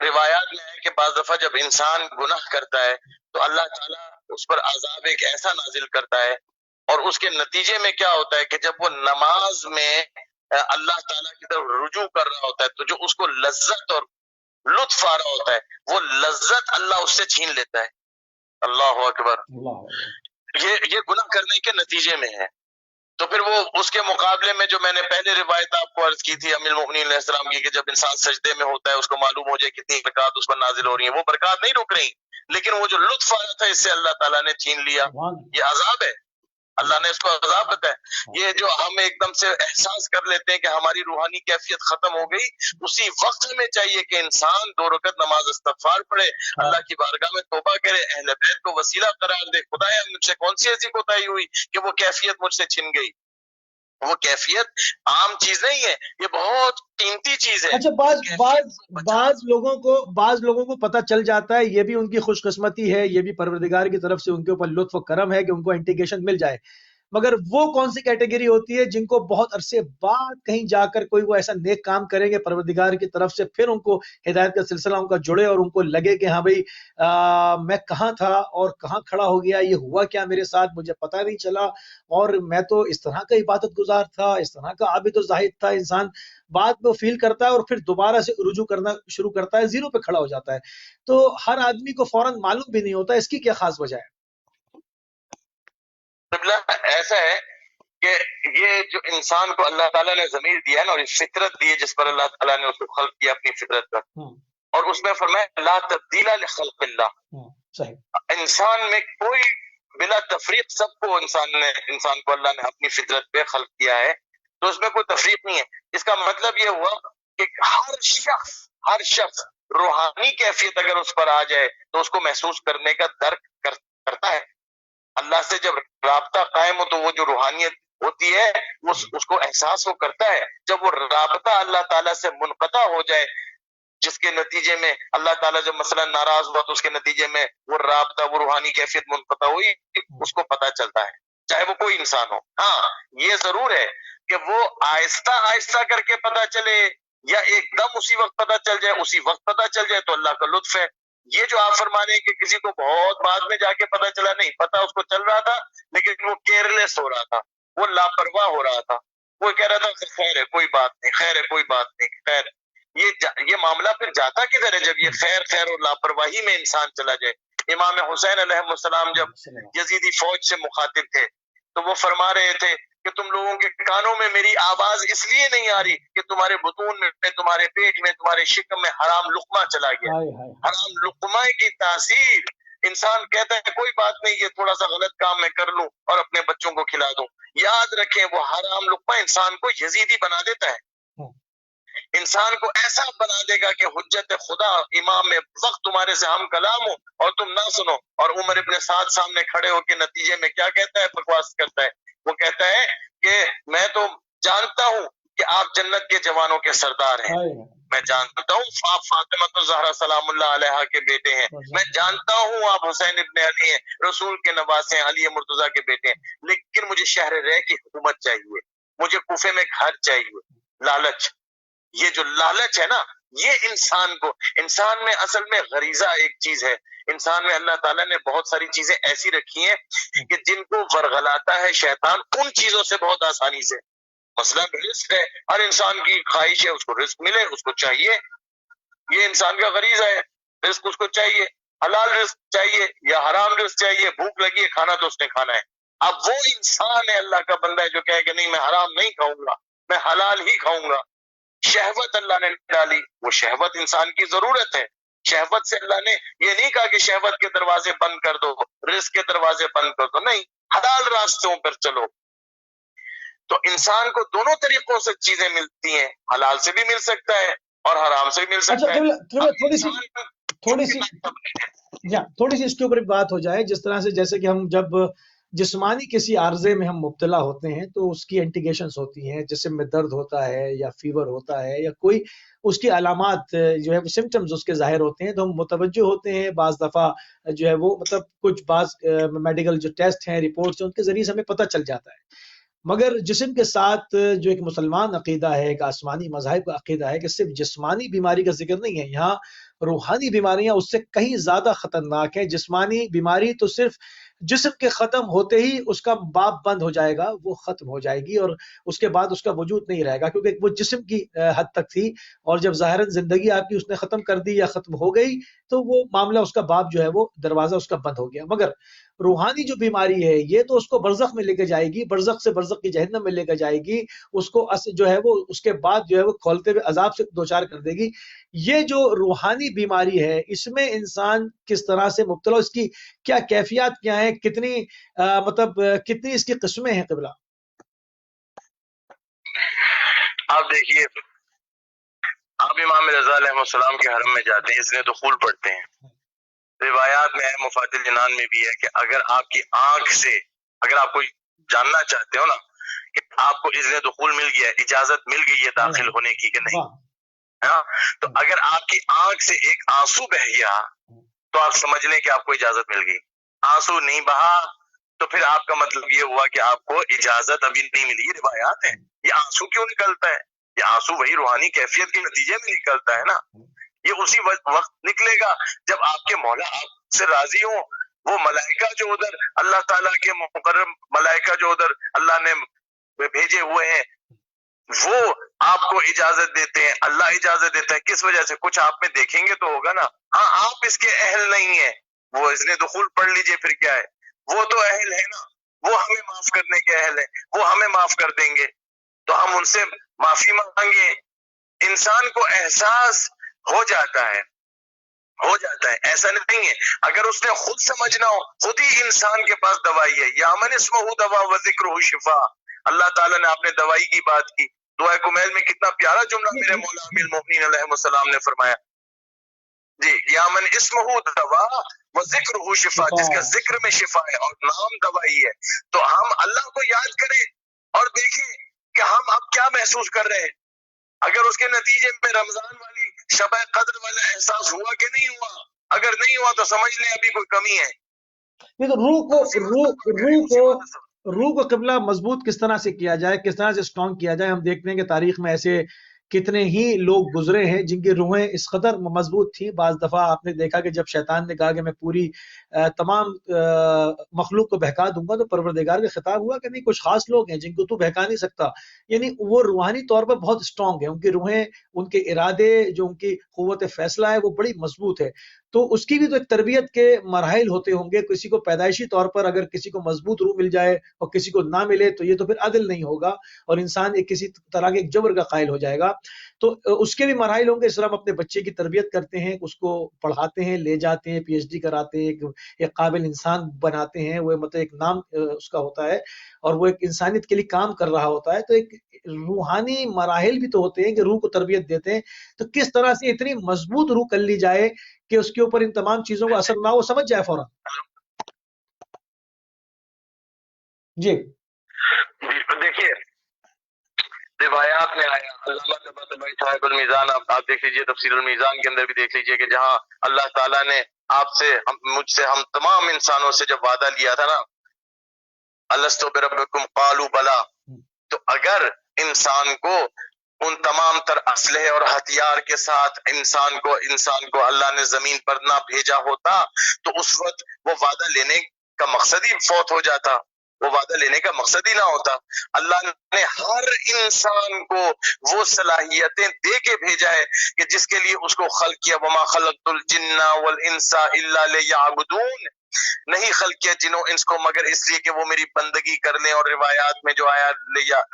روایات میں ہے کہ بعض دفعہ جب انسان گناہ کرتا ہے تو اللہ تعالیٰ اس پر عذاب ایک ایسا نازل کرتا ہے اور اس کے نتیجے میں کیا ہوتا ہے کہ جب وہ نماز میں اللہ تعالیٰ کی طرف رجوع کر رہا ہوتا ہے تو جو اس کو لذت اور لطف آ رہا ہوتا ہے وہ لذت اللہ اس سے چھین لیتا ہے. اللہ اکبر. یہ گناہ کرنے کے نتیجے میں ہے. تو پھر وہ اس کے مقابلے میں جو میں نے پہلے روایت آپ کو عرض کی تھی ام المؤمنین علیہ السلام کی کہ جب انسان سجدے میں ہوتا ہے اس کو معلوم ہو جائے کتنی برکات اس پر نازل ہو رہی ہیں، وہ برکات نہیں رک رہی لیکن وہ جو لطف آیا تھا اس سے اللہ تعالیٰ نے چھین لیا. یہ عذاب ہے، اللہ نے اس کو عذاب بتایا. یہ جو ہم ایک دم سے احساس کر لیتے ہیں کہ ہماری روحانی کیفیت ختم ہو گئی، اسی وقت ہمیں چاہیے کہ انسان 2 رکعت نماز استغفار پڑھے، اللہ کی بارگاہ میں توبہ کرے، اہل بیت کو وسیلہ قرار دے. خدایا مجھ سے کون سی ایسی کوتاہی ہوئی کہ وہ کیفیت مجھ سے چھن گئی. وہ کیفیت عام چیز نہیں ہے، یہ بہت قیمتی چیز ہے. اچھا، بعض لوگوں کو پتہ چل جاتا ہے، یہ بھی ان کی خوش قسمتی ہے، یہ بھی پروردگار کی طرف سے ان کے اوپر لطف و کرم ہے کہ ان کو انڈیکیشن مل جائے. مگر وہ کون سی کیٹیگری ہوتی ہے جن کو بہت عرصے بعد کہیں جا کر کوئی وہ ایسا نیک کام کریں گے پروردگار کی طرف سے، پھر ان کو ہدایت کا سلسلہ ان کا جڑے اور ان کو لگے کہ ہاں بھئی میں کہاں تھا اور کہاں کھڑا ہو گیا، یہ ہوا کیا میرے ساتھ، مجھے پتہ نہیں چلا، اور میں تو اس طرح کا عبادت گزار تھا، اس طرح کا عابد و زاہد تھا. انسان بعد میں فیل کرتا ہے اور پھر دوبارہ سے رجوع کرنا شروع کرتا ہے، زیرو پہ کھڑا ہو جاتا ہے. تو ہر آدمی کو فوراً معلوم بھی نہیں ہوتا، اس کی کیا خاص وجہ ہے؟ ایسا ہے کہ یہ جو انسان کو اللہ تعالیٰ نے ضمیر دیا ہے نا اور یہ فطرت دی ہے جس پر اللہ تعالیٰ نے اس کو خلق کیا اپنی فطرت پر، اور اس میں فرمایا لا تبدیل لخلق اللہ. انسان میں کوئی بلا تفریق سب کو انسان کو اللہ نے اپنی فطرت پہ خلق کیا ہے، تو اس میں کوئی تفریق نہیں ہے. اس کا مطلب یہ ہوا کہ ہر شخص روحانی کیفیت اگر اس پر آ جائے تو اس کو محسوس کرنے کا درک کرتا ہے. اللہ سے جب رابطہ قائم ہو تو وہ جو روحانیت ہوتی ہے اس کو احساس وہ کرتا ہے. جب وہ رابطہ اللہ تعالیٰ سے منقطع ہو جائے جس کے نتیجے میں اللہ تعالیٰ جب مثلا ناراض ہوا تو اس کے نتیجے میں وہ رابطہ، وہ روحانی کیفیت منقطع ہوئی، اس کو پتہ چلتا ہے چاہے وہ کوئی انسان ہو. ہاں یہ ضرور ہے کہ وہ آہستہ آہستہ کر کے پتہ چلے یا ایک دم اسی وقت پتہ چل جائے، اسی وقت پتہ چل جائے تو اللہ کا لطف ہے. یہ جو آپ فرما رہے ہیں کہ کسی کو بہت بعد میں جا کے پتہ چلا، نہیں، پتہ اس کو چل رہا تھا لیکن وہ کیئرلیس ہو رہا تھا، وہ لاپرواہ ہو رہا تھا، وہ کہہ رہا تھا خیر ہے کوئی بات نہیں، خیر ہے کوئی بات نہیں، خیر. یہ معاملہ پھر جاتا کدھر ہے جب یہ خیر اور لاپرواہی میں انسان چلا جائے. امام حسین علیہ السلام جب یزیدی فوج سے مخاطب تھے تو وہ فرما رہے تھے کہ تم لوگوں کے کانوں میں میری آواز اس لیے نہیں آ رہی کہ تمہارے بطون میں، تمہارے پیٹ میں، تمہارے شکم میں حرام لقمہ چلا گیا. حرام لقمہ کی تاثیر انسان کہتا ہے کوئی بات نہیں، یہ تھوڑا سا غلط کام میں کر لوں اور اپنے بچوں کو کھلا دوں. یاد رکھیں وہ حرام لقمہ انسان کو یزیدی بنا دیتا ہے، انسان کو ایسا بنا دے گا کہ حجت خدا امام میں وقت تمہارے سے ہم کلام ہو اور تم نہ سنو. اور عمر ابن سعد سامنے کھڑے ہو کے نتیجے میں کیا کہتا ہے، بکواس کرتا ہے. وہ کہتا ہے کہ میں تو جانتا ہوں کہ آپ جنت کے جوانوں کے سردار ہیں، میں جانتا ہوں آپ فاطمہ الزہرا سلام اللہ علیہا کے بیٹے ہیں، میں جانتا ہوں آپ حسین ابن علی ہیں، رسول کے نواسے ہیں، علی مرتضیٰ کے بیٹے ہیں، لیکن مجھے شہر رہ کی حکومت چاہیے، مجھے کوفے میں گھر چاہیے. لالچ، یہ جو لالچ ہے نا، یہ انسان میں اصل میں غریزہ ایک چیز ہے. انسان میں اللہ تعالیٰ نے بہت ساری چیزیں ایسی رکھی ہیں کہ جن کو ورغلاتا ہے شیطان ان چیزوں سے بہت آسانی سے. مثلا رزق ہے، ہر انسان کی خواہش ہے اس کو رزق ملے، اس کو چاہیے، یہ انسان کا غریزہ ہے، رزق اس کو چاہیے، حلال رزق چاہیے یا حرام رزق چاہیے، بھوک لگی ہے کھانا تو اس نے کھانا ہے. اب وہ انسان ہے اللہ کا بندہ ہے جو کہے کہ نہیں میں حرام نہیں کھاؤں گا، میں حلال ہی کھاؤں گا. شہوت اللہ نے ڈالی، وہ شہوت انسان کی ضرورت ہے. شہوت سے اللہ نے یہ نہیں کہا کہ شہوت کے دروازے بند کر دو، رزق کے دروازے بند کر دو، نہیں، حلال راستوں پر چلو. تو انسان کو دونوں طریقوں سے چیزیں ملتی ہیں، حلال سے بھی مل سکتا ہے اور حرام سے بھی مل سکتا ہے. تھوڑی سی اس کے اوپر ایک بات ہو جائے، جس طرح سے جیسے کہ ہم جب جسمانی کسی عارضے میں ہم مبتلا ہوتے ہیں تو اس کی انٹیگیشنز ہوتی ہیں، جسم میں درد ہوتا ہے یا فیور ہوتا ہے یا کوئی اس کی علامات جو ہے سمٹمز اس کے ظاہر ہوتے ہیں، تو ہم متوجہ ہوتے ہیں. بعض دفعہ جو ہے وہ مطلب کچھ بعض میڈیکل جو ٹیسٹ ہیں، رپورٹس ہیں، ان کے ذریعے سے ہمیں پتہ چل جاتا ہے. مگر جسم کے ساتھ جو ایک مسلمان عقیدہ ہے، ایک آسمانی مذاہب کا عقیدہ ہے کہ صرف جسمانی بیماری کا ذکر نہیں ہے، یہاں روحانی بیماریاں اس سے کہیں زیادہ خطرناک ہیں. جسمانی بیماری تو صرف جسم کے ختم ہوتے ہی اس کا باب بند ہو جائے گا، وہ ختم ہو جائے گی اور اس کے بعد اس کا وجود نہیں رہے گا، کیونکہ وہ جسم کی حد تک تھی، اور جب ظاہراً زندگی آپ کی اس نے ختم کر دی یا ختم ہو گئی تو وہ معاملہ، اس کا باب جو ہے وہ دروازہ اس کا بند ہو گیا. مگر روحانی جو بیماری ہے یہ تو اس کو برزخ میں لے کے جائے گی، برزخ سے برزخ کی جہنم میں لے کے جائے گی، اس کو جو ہے وہ اس کے بعد جو ہے وہ کھولتے ہوئے عذاب سے دوچار کر دے گی. یہ جو روحانی بیماری ہے اس میں انسان کس طرح سے مبتلا، اس کی کیا کیفیات کیا ہیں، کتنی مطلب کتنی اس کی قسمیں ہیں قبلہ؟ آپ دیکھیے، آپ امام رضا علیہ السلام کے حرم میں جاتے ہیں، اس نے دخول پڑھتے ہیں، روایات میں ہے، مفاتل جنان میں بھی ہے کہ اگر آپ کی آنکھ سے، اگر آپ کو جاننا چاہتے ہو نا کہ آپ کو اذن دخول مل گیا، اجازت مل گئی ہے داخل ہونے کی کہ نہیں، ہاں، تو اگر آپ کی آنکھ سے ایک آنسو بہ گیا تو آپ سمجھ لیں کہ آپ کو اجازت مل گئی. آنسو نہیں بہا تو پھر آپ کا مطلب یہ ہوا کہ آپ کو اجازت ابھی نہیں ملی. یہ روایات ہیں. یہ آنسو کیوں نکلتا ہے؟ یہ آنسو وہی روحانی کیفیت کے نتیجے میں نکلتا ہے نا. یہ اسی وقت نکلے گا جب آپ کے مولا آپ سے راضی ہوں. وہ ملائکہ جو ادھر اللہ تعالیٰ کے مقرب ملائکہ جو ادھر اللہ نے بھیجے ہوئے ہیں وہ آپ کو اجازت دیتے ہیں، اللہ اجازت دیتا ہے. کس وجہ سے؟ کچھ آپ میں دیکھیں گے تو ہوگا نا. ہاں آپ اس کے اہل نہیں ہیں، وہ اس نے دخول پڑھ لیجئے، پھر کیا ہے، وہ تو اہل ہے نا، وہ ہمیں معاف کرنے کے اہل ہیں، وہ ہمیں معاف کر دیں گے تو ہم ان سے معافی مانگیں. انسان کو احساس ہو جاتا ہے، ایسا نہیں ہے. اگر اس نے خود سمجھنا ہو، خود ہی انسان کے پاس دوائی ہے. یا من اسمہ دوا و ذکرہ شفا. اللہ تعالیٰ نے آپ نے دوائی کی بات کی. دعائے کمیل میں کتنا پیارا جملہ میرے مولا امیر المومنین علیہ السلام نے فرمایا جی، یا من اسمہ دوا و ذکرہ شفا، جس کا ذکر میں شفا ہے اور نام دوائی ہے. تو ہم اللہ کو یاد کریں اور دیکھیں کہ ہم اب کیا محسوس کر رہے ہیں. اگر اس کے نتیجے میں رمضان والی شب قدر والا احساس ہوا کہ نہیں ہوا، اگر نہیں ہوا تو سمجھ لیں ابھی کوئی کمی ہے. روح کو قبلہ مضبوط کس طرح سے کیا جائے، کس طرح سے اسٹرانگ کیا جائے؟ ہم دیکھتے ہیں کہ تاریخ میں ایسے کتنے ہی لوگ گزرے ہیں جن کی روحیں اس قدر مضبوط تھیں. بعض دفعہ آپ نے دیکھا کہ جب شیطان نے کہا کہ میں پوری تمام مخلوق کو بہکا دوں گا تو پروردگار کا خطاب ہوا کہ نہیں، کچھ خاص لوگ ہیں جن کو تو بہکا نہیں سکتا. یعنی وہ روحانی طور پر بہت اسٹرانگ ہیں، ان کی روحیں، ان کے ارادے، جو ان کی قوت فیصلہ ہے وہ بڑی مضبوط ہے. تو اس کی بھی تو ایک تربیت کے مراحل ہوتے ہوں گے. کسی کو پیدائشی طور پر اگر کسی کو مضبوط روح مل جائے اور کسی کو نہ ملے تو یہ تو پھر عدل نہیں ہوگا اور انسان ایک کسی طرح کے ایک جبر کا قائل ہو جائے گا. تو اس کے بھی مراحل ہوں گے. اس طرح ہم اپنے بچے کی تربیت کرتے ہیں, اس کو پڑھاتے ہیں, لے جاتے ہیں, پی ایچ ڈی کراتے ہیں, ایک قابل انسان بناتے ہیں, وہ مطلب ایک نام اس کا ہوتا ہے اور وہ ایک انسانیت کے لیے کام کر رہا ہوتا ہے. تو ایک روحانی مراحل بھی تو ہوتے ہیں کہ روح کو تربیت دیتے ہیں. تو کس طرح سے اتنی مضبوط روح کر لی جائے کہ اس کے اوپر ان تمام چیزوں کا اثر نہ ہو, سمجھ جائے فوراً. جی دیکھیے روایات میں آیا, علامہ طباطبائی صاحب المیزان آپ دیکھ لیجئے, تفسیر المیزان کے اندر بھی دیکھ لیجئے کہ جہاں اللہ تعالیٰ نے آپ سے, مجھ سے, ہم تمام انسانوں سے جب وعدہ لیا تھا نا, الستو بربکم قالوا بلا, تو اگر انسان کو ان تمام تر اسلحے اور ہتھیار کے ساتھ انسان کو اللہ نے زمین پر نہ بھیجا ہوتا تو اس وقت وہ وعدہ لینے کا مقصد ہی فوت ہو جاتا, وہ وعدہ لینے کا مقصد ہی نہ ہوتا. اللہ نے ہر انسان کو وہ صلاحیتیں دے کے بھیجا ہے کہ جس کے لیے اس کو خلق کیا. وما خلقت الجن والانس الا لیعبدون, نہیں خلق کیا جنوں انس کو مگر اس لیے کہ وہ میری بندگی کر لیں. اور روایات میں جو آیا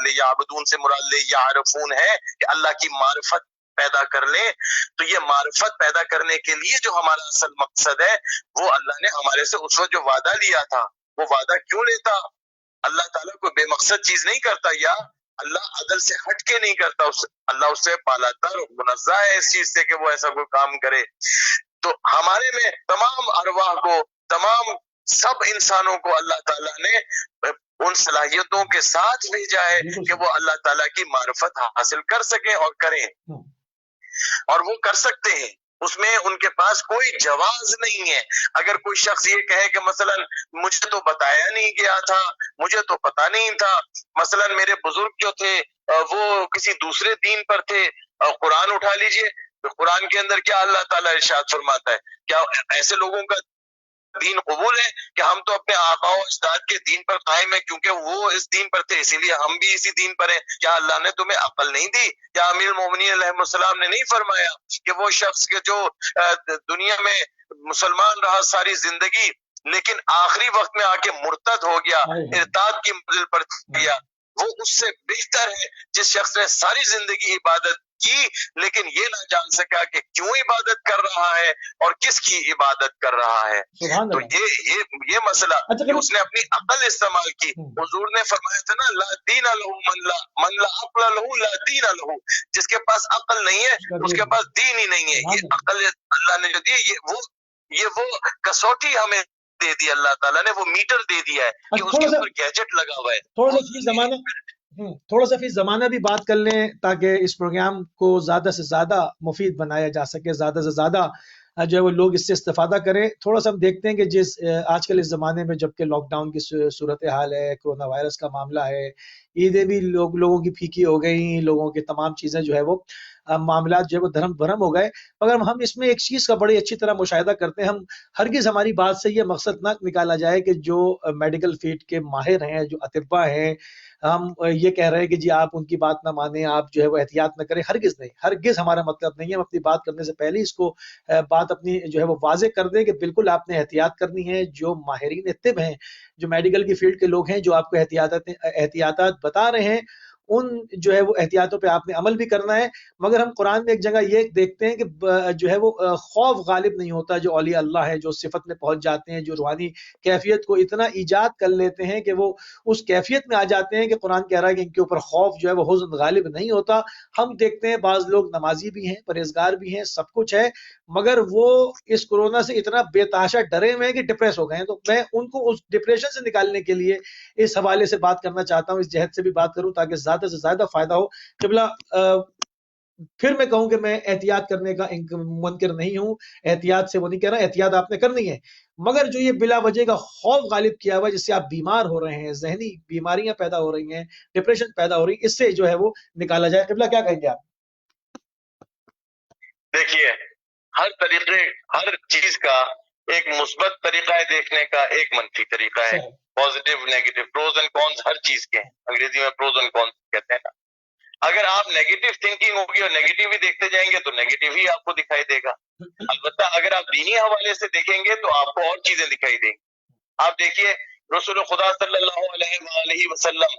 لیعبدون سے مراد لیعرفون ہے کہ اللہ کی معرفت پیدا کر لیں. تو یہ معرفت پیدا کرنے کے لیے جو ہمارا اصل مقصد ہے وہ اللہ نے ہمارے سے اس وقت جو وعدہ لیا تھا, وہ وعدہ کیوں لیتا؟ اللہ تعالیٰ کوئی بے مقصد چیز نہیں کرتا, یا اللہ عدل سے ہٹ کے نہیں کرتا. اللہ اس سے بالاتر منزہ ہے اس چیز سے کہ وہ ایسا کوئی کام کرے. تو ہمارے میں تمام ارواح کو, تمام سب انسانوں کو اللہ تعالیٰ نے ان صلاحیتوں کے ساتھ بھیجا ہے کہ وہ اللہ تعالیٰ کی معرفت حاصل کر سکیں اور کریں, اور وہ کر سکتے ہیں. اس میں ان کے پاس کوئی جواز نہیں ہے. اگر کوئی شخص یہ کہے کہ مثلا مجھے تو بتایا نہیں گیا تھا, مجھے تو پتا نہیں تھا, مثلا میرے بزرگ جو تھے وہ کسی دوسرے دین پر تھے, قرآن اٹھا لیجئے, قرآن کے اندر کیا اللہ تعالیٰ ارشاد فرماتا ہے؟ کیا ایسے لوگوں کا دین قبول ہے کہ ہم تو اپنے آباء و اجداد کے دین پر قائم ہیں کیونکہ وہ اس دین پر تھے اسی لیے ہم بھی اسی دین پر ہیں؟ کیا اللہ نے تمہیں عقل نہیں دی؟ کیا امیر المومنین علیہ السلام نے نہیں فرمایا کہ وہ شخص کے جو دنیا میں مسلمان رہا ساری زندگی لیکن آخری وقت میں آ کے مرتد ہو گیا, ارتاد کی منزل پر گیا, وہ اس سے بہتر ہے جس شخص نے ساری زندگی عبادت کی لیکن یہ نہ جان سکا کہ کیوں عبادت کر رہا ہے اور کس کی عبادت کر رہا ہے. تو یہ مسئلہ کہ اس نے اپنی عقل استعمال کی. حضور نے فرمایا تھا نا, لا دین لہ من لا عقل لہ لا دین لہ, جس کے پاس عقل نہیں ہے اس کے پاس دین ہی نہیں ہے. یہ عقل اللہ نے جو دی, یہ وہ کسوٹی ہمیں دے دی, اللہ تعالیٰ نے وہ میٹر دے دیا ہے کہ اس کے اوپر گیجٹ لگا ہوا ہے. تھوڑا سا فی زمانہ بھی بات کر لیں تاکہ اس پروگرام کو زیادہ سے زیادہ مفید بنایا جا سکے, زیادہ سے زیادہ جو ہے وہ لوگ اس سے استفادہ کریں. تھوڑا سا ہم دیکھتے ہیں کہ جس آج کل اس زمانے میں جبکہ لاک ڈاؤن کی صورتحال ہے, کرونا وائرس کا معاملہ ہے, عیدیں بھی لوگوں کی پھیکی ہو گئی, لوگوں کی تمام چیزیں جو ہے وہ معاملات جو ہے وہ دھرم بھرم ہو گئے, مگر ہم اس میں ایک چیز کا بڑی اچھی طرح مشاہدہ کرتے ہیں. ہم ہرگز ہماری بات سے یہ مقصد نہ نکالا جائے کہ جو میڈیکل فیلڈ کے ماہر ہیں, جو اطباء ہیں, ہم یہ کہہ رہے ہیں کہ جی آپ ان کی بات نہ مانیں, آپ جو ہے وہ احتیاط نہ کریں. ہرگز نہیں, ہرگز ہمارا مطلب نہیں ہے. ہم اپنی بات کرنے سے پہلے اس کو بات اپنی جو ہے وہ واضح کر دیں کہ بالکل آپ نے احتیاط کرنی ہے. جو ماہرین طب ہیں, جو میڈیکل کی فیلڈ کے لوگ ہیں, جو آپ کو احتیاطات بتا رہے ہیں, ان جو ہے وہ احتیاطوں پہ آپ نے عمل بھی کرنا ہے. مگر ہم قرآن میں ایک جگہ یہ دیکھتے ہیں کہ جو ہے وہ خوف غالب نہیں ہوتا. جو اولیاء اللہ ہے, جو صفت میں پہنچ جاتے ہیں, جو روحانی کیفیت کو اتنا ایجاد کر لیتے ہیں کہ وہ اس کیفیت میں آ جاتے ہیں کہ قرآن کہہ رہا ہے کہ ان کے اوپر خوف جو ہے وہ حزن غالب نہیں ہوتا. ہم دیکھتے ہیں بعض لوگ نمازی بھی ہیں, پرہیزگار بھی ہیں, سب کچھ ہے, مگر وہ اس کورونا سے اتنا بے تحاشا ڈرے ہوئے ہیں کہ ڈپریس ہو گئے ہیں. تو میں ان کو اس ڈپریشن سے نکالنے کے لیے اس حوالے سے بات کرنا چاہتا ہوں, اس جہت سے بھی بات کروں تاکہ زیادہ سے زیادہ فائدہ ہو. قبلہ پھر میں کہوں کہ میں احتیاط کرنے کا منکر نہیں ہوں, احتیاط سے وہ نہیں کہہ رہا, احتیاط آپ نے کرنی ہے, مگر جو یہ بلا وجہ کا خوف غالب کیا ہوا جس سے آپ بیمار ہو رہے ہیں, ذہنی بیماریاں پیدا ہو رہی ہیں, ڈپریشن پیدا ہو رہی ہے, اس سے جو ہے وہ نکالا جائے. قبلہ کیا کہیں گے آپ؟ دیکھیے ہر طریقے, ہر چیز کا ایک مثبت طریقہ ہے دیکھنے کا, ایک منفی طریقہ ہے. Positive negative, pros and cons ہر چیز کے ہیں, انگریزی میں پروز اینڈ کونز کہتے ہیں نا. اگر آپ نیگیٹو تھنکنگ ہوگی اور نیگیٹو ہی دیکھتے جائیں گے تو نیگیٹو ہی آپ کو دکھائی دے گا. البتہ اگر آپ دینی حوالے سے دیکھیں گے تو آپ کو اور چیزیں دکھائی دیں گی. آپ دیکھیے رسول خدا صلی اللہ علیہ وآلہ وسلم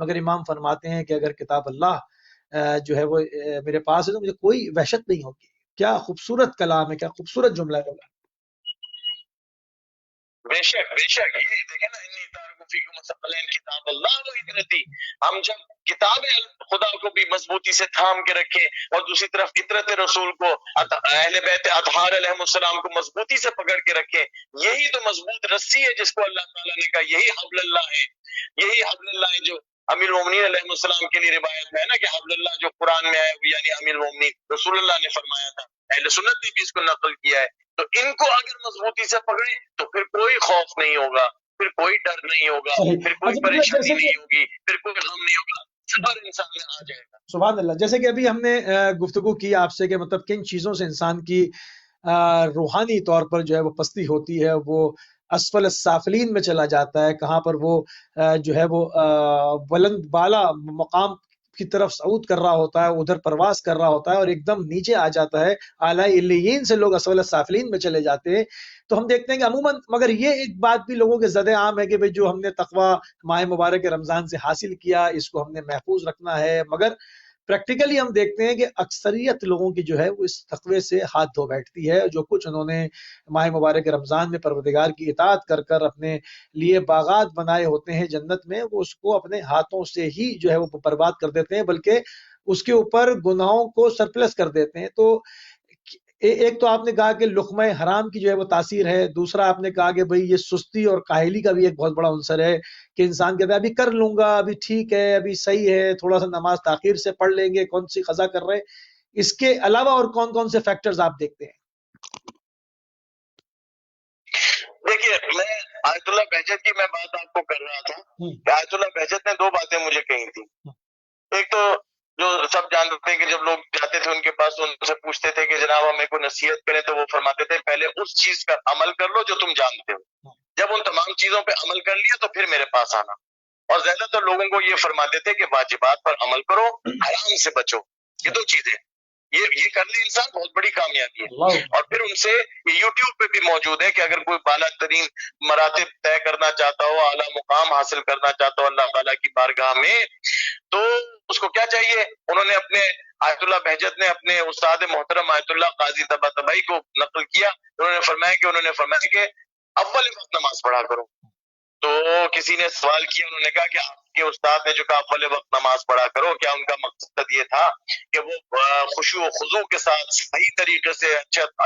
مگر امام فرماتے ہیں کہ اگر کتاب اللہ جو ہے وہ میرے پاس ہے تو مجھے کوئی وحشت نہیں ہوگی. کیا خوبصورت کلام ہے، کیا خوبصورت جملہ ہے. بے شک یہ دیکھیں نا، انی تارک فیکم ثقلین کتاب اللہ و عطرتی. ہم جب کتاب خدا کو بھی مضبوطی سے تھام کے رکھیں اور دوسری طرف فطرت رسول کو، اہل بیت اطہار علیہ السلام کو مضبوطی سے پکڑ کے رکھیں، یہی تو مضبوط رسی ہے جس کو اللہ تعالیٰ نے کہا یہی حبل اللہ ہے. یہی حبل اللہ ہے جو امیر المومنین علیہ السلام کے لیے روایت میں ہے نا کہ حبل اللہ جو قرآن میں آیا یعنی امیر المومنین رسول اللہ نے فرمایا تھا. اہل سنت نے بھی اس کو نقل کیا ہے. تو ان کو اگر مضبوطی سے پکڑیں تو پھر کوئی خوف نہیں ہوگا، پھر کوئی ڈر نہیں ہوگا، پھر کوئی پریشانی نہیں ہوگی، پھر کوئی غم نہیں ہوگا، صبر انسان میں آ جائے گا. سبحان اللہ. جیسے کہ ابھی ہم نے گفتگو کی آپ سے کہ مطلب کن چیزوں سے انسان کی روحانی طور پر جو ہے وہ پستی ہوتی ہے، وہ اسفل السافلین میں چلا جاتا ہے، کہاں پر وہ جو ہے وہ بلند بالا مقام کی طرف صعود کر رہا ہوتا ہے، ادھر پرواز کر رہا ہوتا ہے اور ایک دم نیچے آ جاتا ہے. اعلی علیین سے لوگ اسفل السافلین میں چلے جاتے ہیں. تو ہم دیکھتے ہیں کہ عموماً مگر یہ ایک بات بھی لوگوں کے زد عام ہے کہ بھئی جو ہم نے تقویٰ ماہ مبارک رمضان سے حاصل کیا اس کو ہم نے محفوظ رکھنا ہے، مگر پریکٹیکلی ہم دیکھتے ہیں کہ اکثریت لوگوں کی جو ہے وہ اس تقوی سے ہاتھ دھو بیٹھتی ہے. جو کچھ انہوں نے ماہ مبارک رمضان میں پروردگار کی اطاعت کر کر اپنے لیے باغات بنائے ہوتے ہیں جنت میں، وہ اس کو اپنے ہاتھوں سے ہی جو ہے وہ برباد کر دیتے ہیں، بلکہ اس کے اوپر گناہوں کو سرپلس کر دیتے ہیں. تو ایک تو آپ نے کہا کہ لقمہ حرام کی جو ہے وہ تاثیر ہے، دوسرا آپ نے کہا کہ بھئی یہ سستی اور کاہلی کا بھی ایک بہت بڑا عنصر ہے کہ انسان کہتا ہے ابھی کر لوں گا، ابھی ٹھیک ہے، ابھی صحیح ہے، تھوڑا سا نماز تاخیر سے پڑھ لیں گے، کون سی قضا کر رہے. اس کے علاوہ اور کون کون سے فیکٹرز آپ دیکھتے ہیں؟ دیکھیے میں آیت اللہ بہجت کی میں بات آپ کو کر رہا تھا کہ آیت اللہ بہجت نے دو باتیں مجھے کہی تھی. ایک تو جو سب جانتے ہیں کہ جب لوگ جاتے تھے ان کے پاس ان سے پوچھتے تھے کہ جناب ہمیں کو نصیحت کریں تو وہ فرماتے تھے پہلے اس چیز کا عمل کر لو جو تم جانتے ہو، جب ان تمام چیزوں پہ عمل کر لیا تو پھر میرے پاس آنا. اور زیادہ تر لوگوں کو یہ فرماتے تھے کہ واجبات پر عمل کرو، حرام سے بچو. یہ دو چیزیں یہ کر لے انسان بہت بڑی کامیابی ہے. اور پھر ان سے یوٹیوب پہ بھی موجود ہے کہ اگر کوئی بالا ترین مراتب طے کرنا چاہتا ہو، اعلیٰ مقام حاصل کرنا چاہتا ہو اللہ تعالیٰ کی بارگاہ میں، تو اس کو کیا چاہیے. انہوں نے اپنے آیت اللہ بہجت نے اپنے استاد محترم آیت اللہ قاضی طباطبائی کو نقل کیا. انہوں نے فرمایا کہ اول وقت نماز پڑھا کرو. تو کسی نے سوال کیا، انہوں نے کہا کہ آپ کے استاد نے جو کہا اول وقت نماز پڑھا کرو، کیا ان کا مقصد یہ تھا کہ وہ خشوع و خضوع کے ساتھ صحیح طریقے سے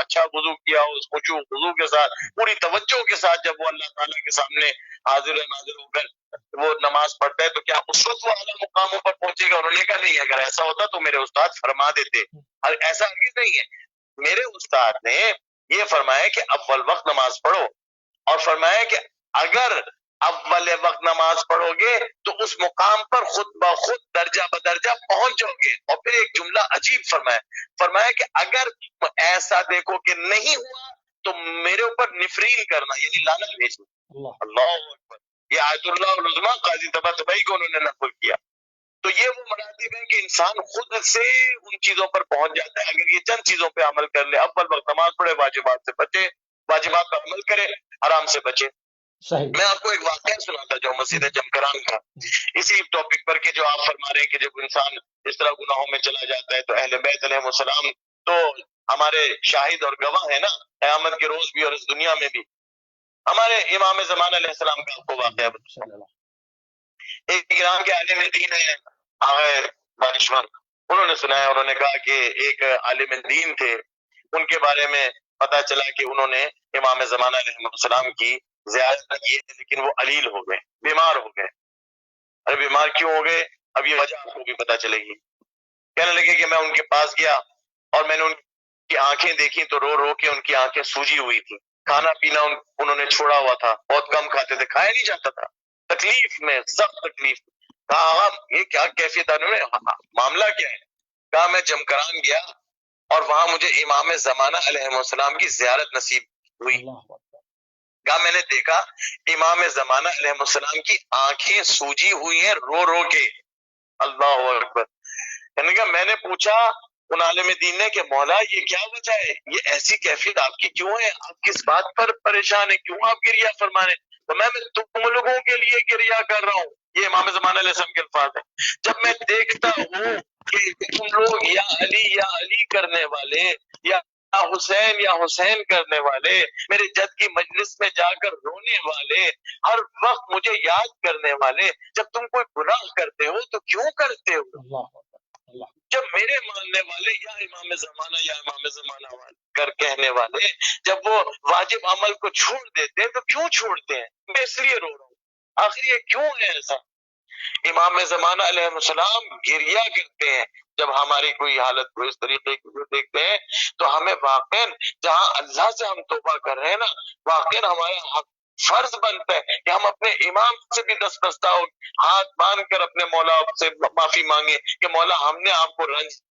اچھا وضو کیا ہو، اس خشوع و خضوع کے ساتھ پوری توجہ کے ساتھ جب وہ اللہ تعالیٰ کے سامنے حاضر ناظر ہو کر وہ نماز پڑھتا ہے تو کیا اس وقت وہ اعلیٰ مقاموں پر پہنچے گا؟ انہوں نے کہا نہیں، اگر ایسا ہوتا تو میرے استاد فرما دیتے. ایسا ہرگز نہیں ہے. میرے استاد نے یہ فرمایا کہ اول وقت نماز پڑھو، اور فرمایا کہ اگر اول وقت نماز پڑھو گے تو اس مقام پر خود بخود درجہ بدرجہ پہنچ جاؤ گے. اور پھر ایک جملہ عجیب فرمایا کہ اگر ایسا دیکھو کہ نہیں ہوا تو میرے اوپر نفرین کرنا یعنی لعنت بھیجنا. اللہ اکبر. یہ آیت اللہ العظمیٰ قاضی طباطبائی کو انہوں نے نقل کیا. تو یہ وہ مراتب ہیں کہ انسان خود سے ان چیزوں پر پہنچ جاتا ہے اگر یہ چند چیزوں پہ عمل کر لے. اول وقت نماز پڑھے، واجبات سے بچے، واجبات پر عمل کرے، حرام سے بچے. صحیح. میں آپ کو ایک واقعہ سناتا جو مسجد جمکران کا، اسی ٹاپک پر کہ جو آپ فرما رہے ہیں کہ جب انسان اس طرح گناہوں میں چلا جاتا ہے تو اہل بیت علیہ السلام تو ہمارے شاہد اور گواہ ہیں نا قیامت کے روز بھی اور اس دنیا میں بھی. ہمارے امام زمان علیہ السلام کا آپ کو واقعہ بتاؤں. ایک ایران کے عالم دین ہیں آغا دانشور، انہوں نے سنایا، انہوں نے کہا کہ ایک عالم دین تھے، ان کے بارے میں پتا چلا کہ انہوں نے امام زمانہ علیہ السلام کی زیارت کی ہے لیکن وہ علیل ہو گئے، بیمار ہو گئے. ارے بیمار کیوں ہو گئے؟ اب یہ وجہ آپ کو بھی پتا چلے گی. کہنے لگے کہ میں ان کے پاس گیا اور میں نے ان کی آنکھیں دیکھی تو رو رو کے ان کی آنکھیں سوجی ہوئی تھی. کھانا پینا انہوں نے چھوڑا ہوا تھا، بہت کم کھاتے تھے، کھایا نہیں جاتا تھا، تکلیف میں، سخت تکلیف. کہا یہ کیا کیفیت ہے، معاملہ کیا ہے؟ کہا میں جمکران گیا اور وہاں مجھے امام زمانہ علیہ السلام کی زیارت نصیب ہوئی. کہا میں نے دیکھا امام زمانہ علیہ السلام کی آنکھیں سوجی ہوئی ہیں رو رو کے. اللہ اکبر. یعنی کہ میں نے پوچھا ان عالم دین نے کہ مولا یہ کیا وجہ ہے، یہ ایسی کیفیت آپ کی کیوں ہے، آپ کس بات پر پریشان ہیں، کیوں آپ گریہ فرما رہے ہیں؟ تو میں تم لوگوں کے لیے گریہ کر رہا ہوں یہ امام زمانہ علیہ السلام کے الفاظ ہیں. جب میں دیکھتا ہوں کہ تم لوگ یا علی کرنے والے یا حسین کرنے والے، میرے جد کی مجلس میں جا کر رونے والے، ہر وقت مجھے یاد کرنے والے، جب تم کوئی گناہ کرتے ہو تو کیوں کرتے ہو؟ جب میرے ماننے والے یا امام زمانہ کر کہنے والے جب وہ واجب عمل کو چھوڑ دیتے ہیں تو کیوں چھوڑتے ہیں؟ میں اس لیے رو رہا ہوں. آخر یہ کیوں ہے ایسا؟ امام زمانہ علیہ السلام گریا کرتے ہیں جب ہماری کوئی حالت کو اس طریقے کی دیکھتے ہیں، تو ہمیں واقعاً جہاں اللہ سے ہم توبہ کر رہے ہیں نا، واقعاً ہمارا حق فرض بنتا ہے کہ ہم اپنے امام سے بھی دستبستہ ہاتھ باندھ کر اپنے مولا سے معافی مانگے کہ مولا ہم نے آپ کو رنج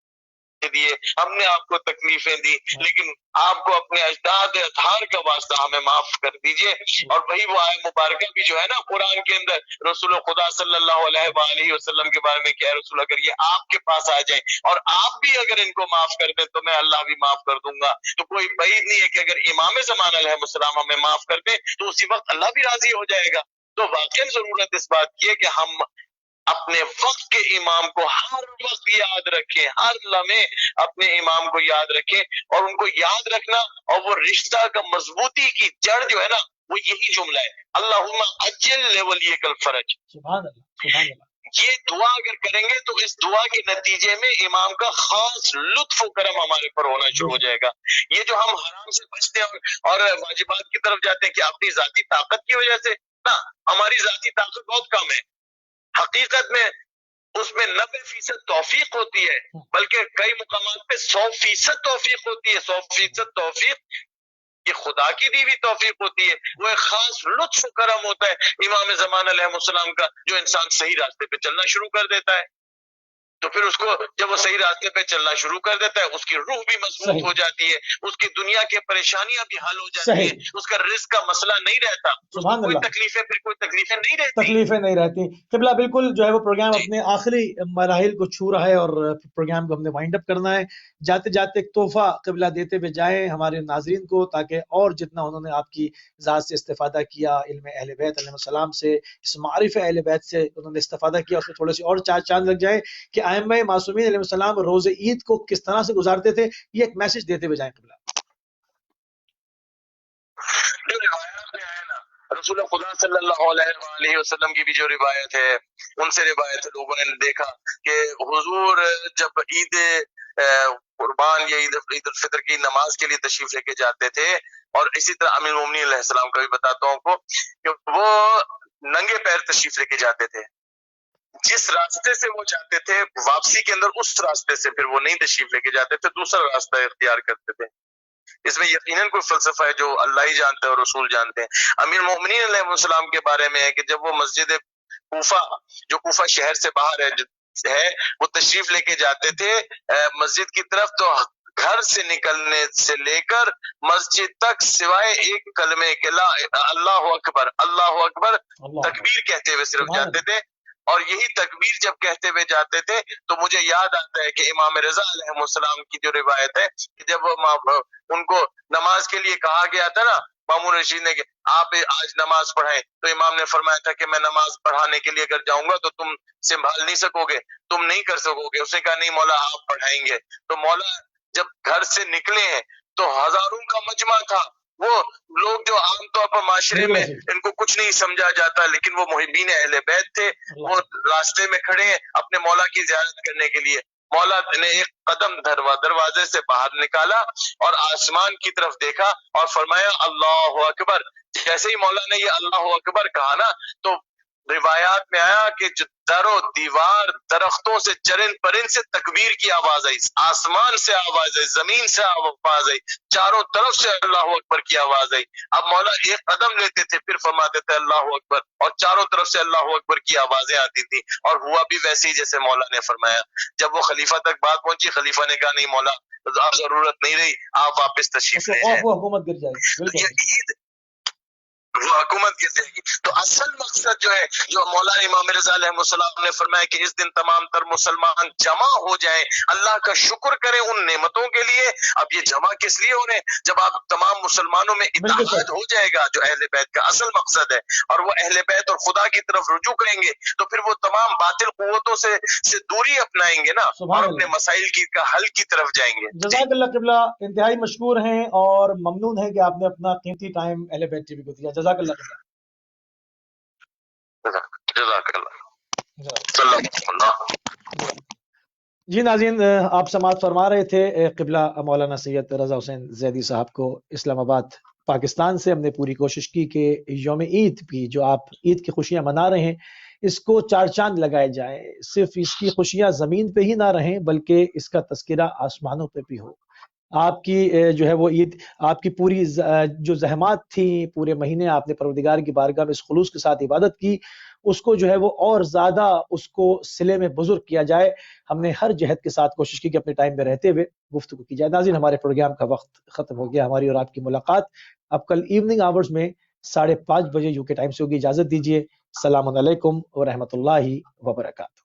دیے، ہم نے آپ کو تکلیفیں دی، لیکن آپ کو اپنے اجداد اطہار کا واسطہ ہمیں معاف کر دیجئے. اور وہی وہ آئے مبارکہ بھی جو ہے نا قرآن کے اندر رسول خدا صلی اللہ علیہ وآلہ وسلم کے بارے میں کہ اے رسول اگر یہ آپ کے پاس آ جائیں اور آپ بھی اگر ان کو معاف کر دیں تو میں اللہ بھی معاف کر دوں گا. تو کوئی بعید نہیں ہے کہ اگر امام زمانہ علیہ السلام ہمیں معاف کر دیں تو اسی وقت اللہ بھی راضی ہو جائے گا. تو واقعی ضرورت اس بات کی ہے کہ ہم اپنے وقت کے امام کو ہر وقت یاد رکھیں، ہر لمحے اپنے امام کو یاد رکھیں، اور ان کو یاد رکھنا اور وہ رشتہ کا مضبوطی کی جڑ جو ہے نا وہ یہی جملہ ہے، اللہم اجل لولیک الفرج. سبحان اللہ، سبحان اللہ. یہ دعا اگر کریں گے تو اس دعا کے نتیجے میں امام کا خاص لطف و کرم ہمارے پر ہونا شروع ہو جائے گا. یہ جو ہم حرام سے بچتے ہیں اور واجبات کی طرف جاتے ہیں کہ اپنی ذاتی طاقت کی وجہ سے، نا ہماری ذاتی طاقت بہت کم ہے. حقیقت میں اس میں 90% توفیق ہوتی ہے، بلکہ کئی مقامات پہ 100% توفیق ہوتی ہے. 100% توفیق یہ خدا کی دی ہوئی توفیق ہوتی ہے، وہ ایک خاص لطف و کرم ہوتا ہے امام زمان علیہ السلام کا، جو انسان صحیح راستے پہ چلنا شروع کر دیتا ہے. تو پھر اس کو جب وہ صحیح راستے پہ چلنا شروع کر دیتا ہے اس کی روح بھی مضبوط ہو جاتی ہے، اس کی دنیا کی پریشانیاں بھی حل ہو جاتی ہیں، اس کا رزق کا مسئلہ نہیں رہتا، اس کو کوئی تکلیفیں نہیں رہتی. تکلیفیں نہیں رہتی. قبلہ بالکل جو ہے وہ پروگرام اپنے آخری مراحل کو چھو رہا ہے اور پروگرام کو ہم نے وائنڈ اپ کرنا ہے. جاتے جاتے ایک تحفہ قبلہ دیتے ہوئے جائیں ہمارے ناظرین کو، تاکہ اور جتنا انہوں نے آپ کی ذات سے استفادہ کیا، علم اہل بیت علیہ السلام سے، اس معرف اہل بیت سے انہوں نے استفادہ کیا، اس میں تھوڑے سی اور چار چاند لگ جائے کہ ائمہ معصومین علیہ السلام روز عید کو کس طرح سے گزارتے تھے. یہ ایک میسج دیتے ہوئے جائیں قبلہ. جو روایات میں ہے نا رسول خدا صلی اللہ علیہ وآلہ وسلم کی بھی جو روایت ہے، ان سے روایت لوگوں نے دیکھا کہ حضور جب عید قربان یا عید الفطر کی نماز کے لیے تشریف لے کے جاتے تھے، اور اسی طرح امیر المومنین علیہ السلام کا بھی بتاتا ہوں کو کہ وہ ننگے پیر تشریف لے کے جاتے تھے. جس راستے سے وہ جاتے تھے واپسی کے اندر اس راستے سے پھر وہ نہیں تشریف لے کے جاتے تھے، دوسرا راستہ اختیار کرتے تھے. اس میں یقیناً کوئی فلسفہ ہے جو اللہ ہی جانتے ہیں اور رسول جانتے ہیں. امیر المومنین علیہ السلام کے بارے میں ہے کہ جب وہ مسجد کوفہ جو کوفہ شہر سے باہر ہے وہ تشریف لے کے جاتے تھے مسجد کی طرف، تو گھر سے نکلنے سے لے کر مسجد تک سوائے ایک کلمے کے لا اللہ اکبر اللہ اکبر تکبیر کہتے ہوئے صرف جاتے تھے. اور یہی تکبیر جب کہتے ہوئے جاتے تھے تو مجھے یاد آتا ہے کہ امام رضا علیہ السلام کی جو روایت ہے کہ جب ان کو نماز کے لیے کہا گیا تھا نا مامون رشید نے کہ آپ آج نماز پڑھائیں، تو امام نے فرمایا تھا کہ میں نماز پڑھانے کے لیے اگر جاؤں گا تو تم سنبھال نہیں سکو گے، تم نہیں کر سکو گے. اس نے کہا نہیں مولا آپ پڑھائیں گے. تو مولا جب گھر سے نکلے ہیں تو ہزاروں کا مجمع تھا. وہ لوگ جو عام طور پر معاشرے میں ان کو کچھ نہیں سمجھا جاتا، لیکن وہ محبین اہل بیت تھے، وہ راستے میں کھڑے ہیں اپنے مولا کی زیارت کرنے کے لیے. مولا نے ایک قدم دروازے سے باہر نکالا اور آسمان کی طرف دیکھا اور فرمایا اللہ اکبر. جیسے ہی مولا نے یہ اللہ اکبر کہا نا تو روایات میں آیا کہ جو در و دیوار درختوں سے چرند پرند سے تکبیر کی آواز آئی، آسمان سے آواز آئی، زمین سے آواز آئی، چاروں طرف سے اللہ اکبر کی آواز آئی. اب مولا ایک قدم لیتے تھے پھر فرماتے تھے اللہ اکبر، اور چاروں طرف سے اللہ اکبر کی آوازیں آتی تھی. اور ہوا بھی ویسے ہی جیسے مولا نے فرمایا. جب وہ خلیفہ تک بات پہنچی، خلیفہ نے کہا نہیں مولا آپ ضرورت نہیں رہی، آپ واپس تشریف لے جائیں. حکومت گر جائے. عید حکومت گر جائے گی. تو اصل مقصد جو ہے، جو مولانا امام رضا علیہ السلام نے فرمایا کہ اس دن تمام تر مسلمان جمع ہو جائیں، اللہ کا شکر کریں ان نعمتوں کے لیے. اب یہ جمع کس لیے ہو رہے ہیں؟ جب آپ تمام مسلمانوں میں اتحاد ہو جائے گا، جو اہل بیت کا اصل مقصد ہے، اور وہ اہل بیت اور خدا کی طرف رجوع کریں گے، تو پھر وہ تمام باطل قوتوں سے دوری اپنائیں گے نا، اور اپنے مسائل کا حل کی طرف جائیں گے. جزاک اللہ قبلہ، انتہائی مشکور ہیں اور ممنون ہے کہ آپ نے اپنا قیمتی ٹائم اہل بیت ٹی وی کو دیا. جزاک اللہ قبلہ. جزاک اللہ. جی ناظرین، آپ سماعت فرما رہے تھے قبلہ مولانا سید رضا حسین زیدی صاحب کو اسلام آباد پاکستان سے. ہم نے پوری کوشش کی کہ یوم عید بھی جو آپ عید کی خوشیاں منا رہے ہیں، اس کو چار چاند لگائے جائیں. صرف اس کی خوشیاں زمین پہ ہی نہ رہیں بلکہ اس کا تذکرہ آسمانوں پہ بھی ہو. آپ کی جو ہے وہ عید، آپ کی پوری جو زحمات تھیں پورے مہینے، آپ نے پروردگار کی بارگاہ میں اس خلوص کے ساتھ عبادت کی، اس کو جو ہے وہ اور زیادہ اس کو صلے میں بزرگ کیا جائے. ہم نے ہر جہد کے ساتھ کوشش کی کہ اپنے ٹائم میں رہتے ہوئے گفتگو کی جائے. ناظرین، ہمارے پروگرام کا وقت ختم ہو گیا. ہماری اور آپ کی ملاقات اب کل ایوننگ آورز میں 5:30 بجے UK ٹائم سے ہوگی. اجازت دیجیے. السلام علیکم ورحمۃ اللہ وبرکاتہ.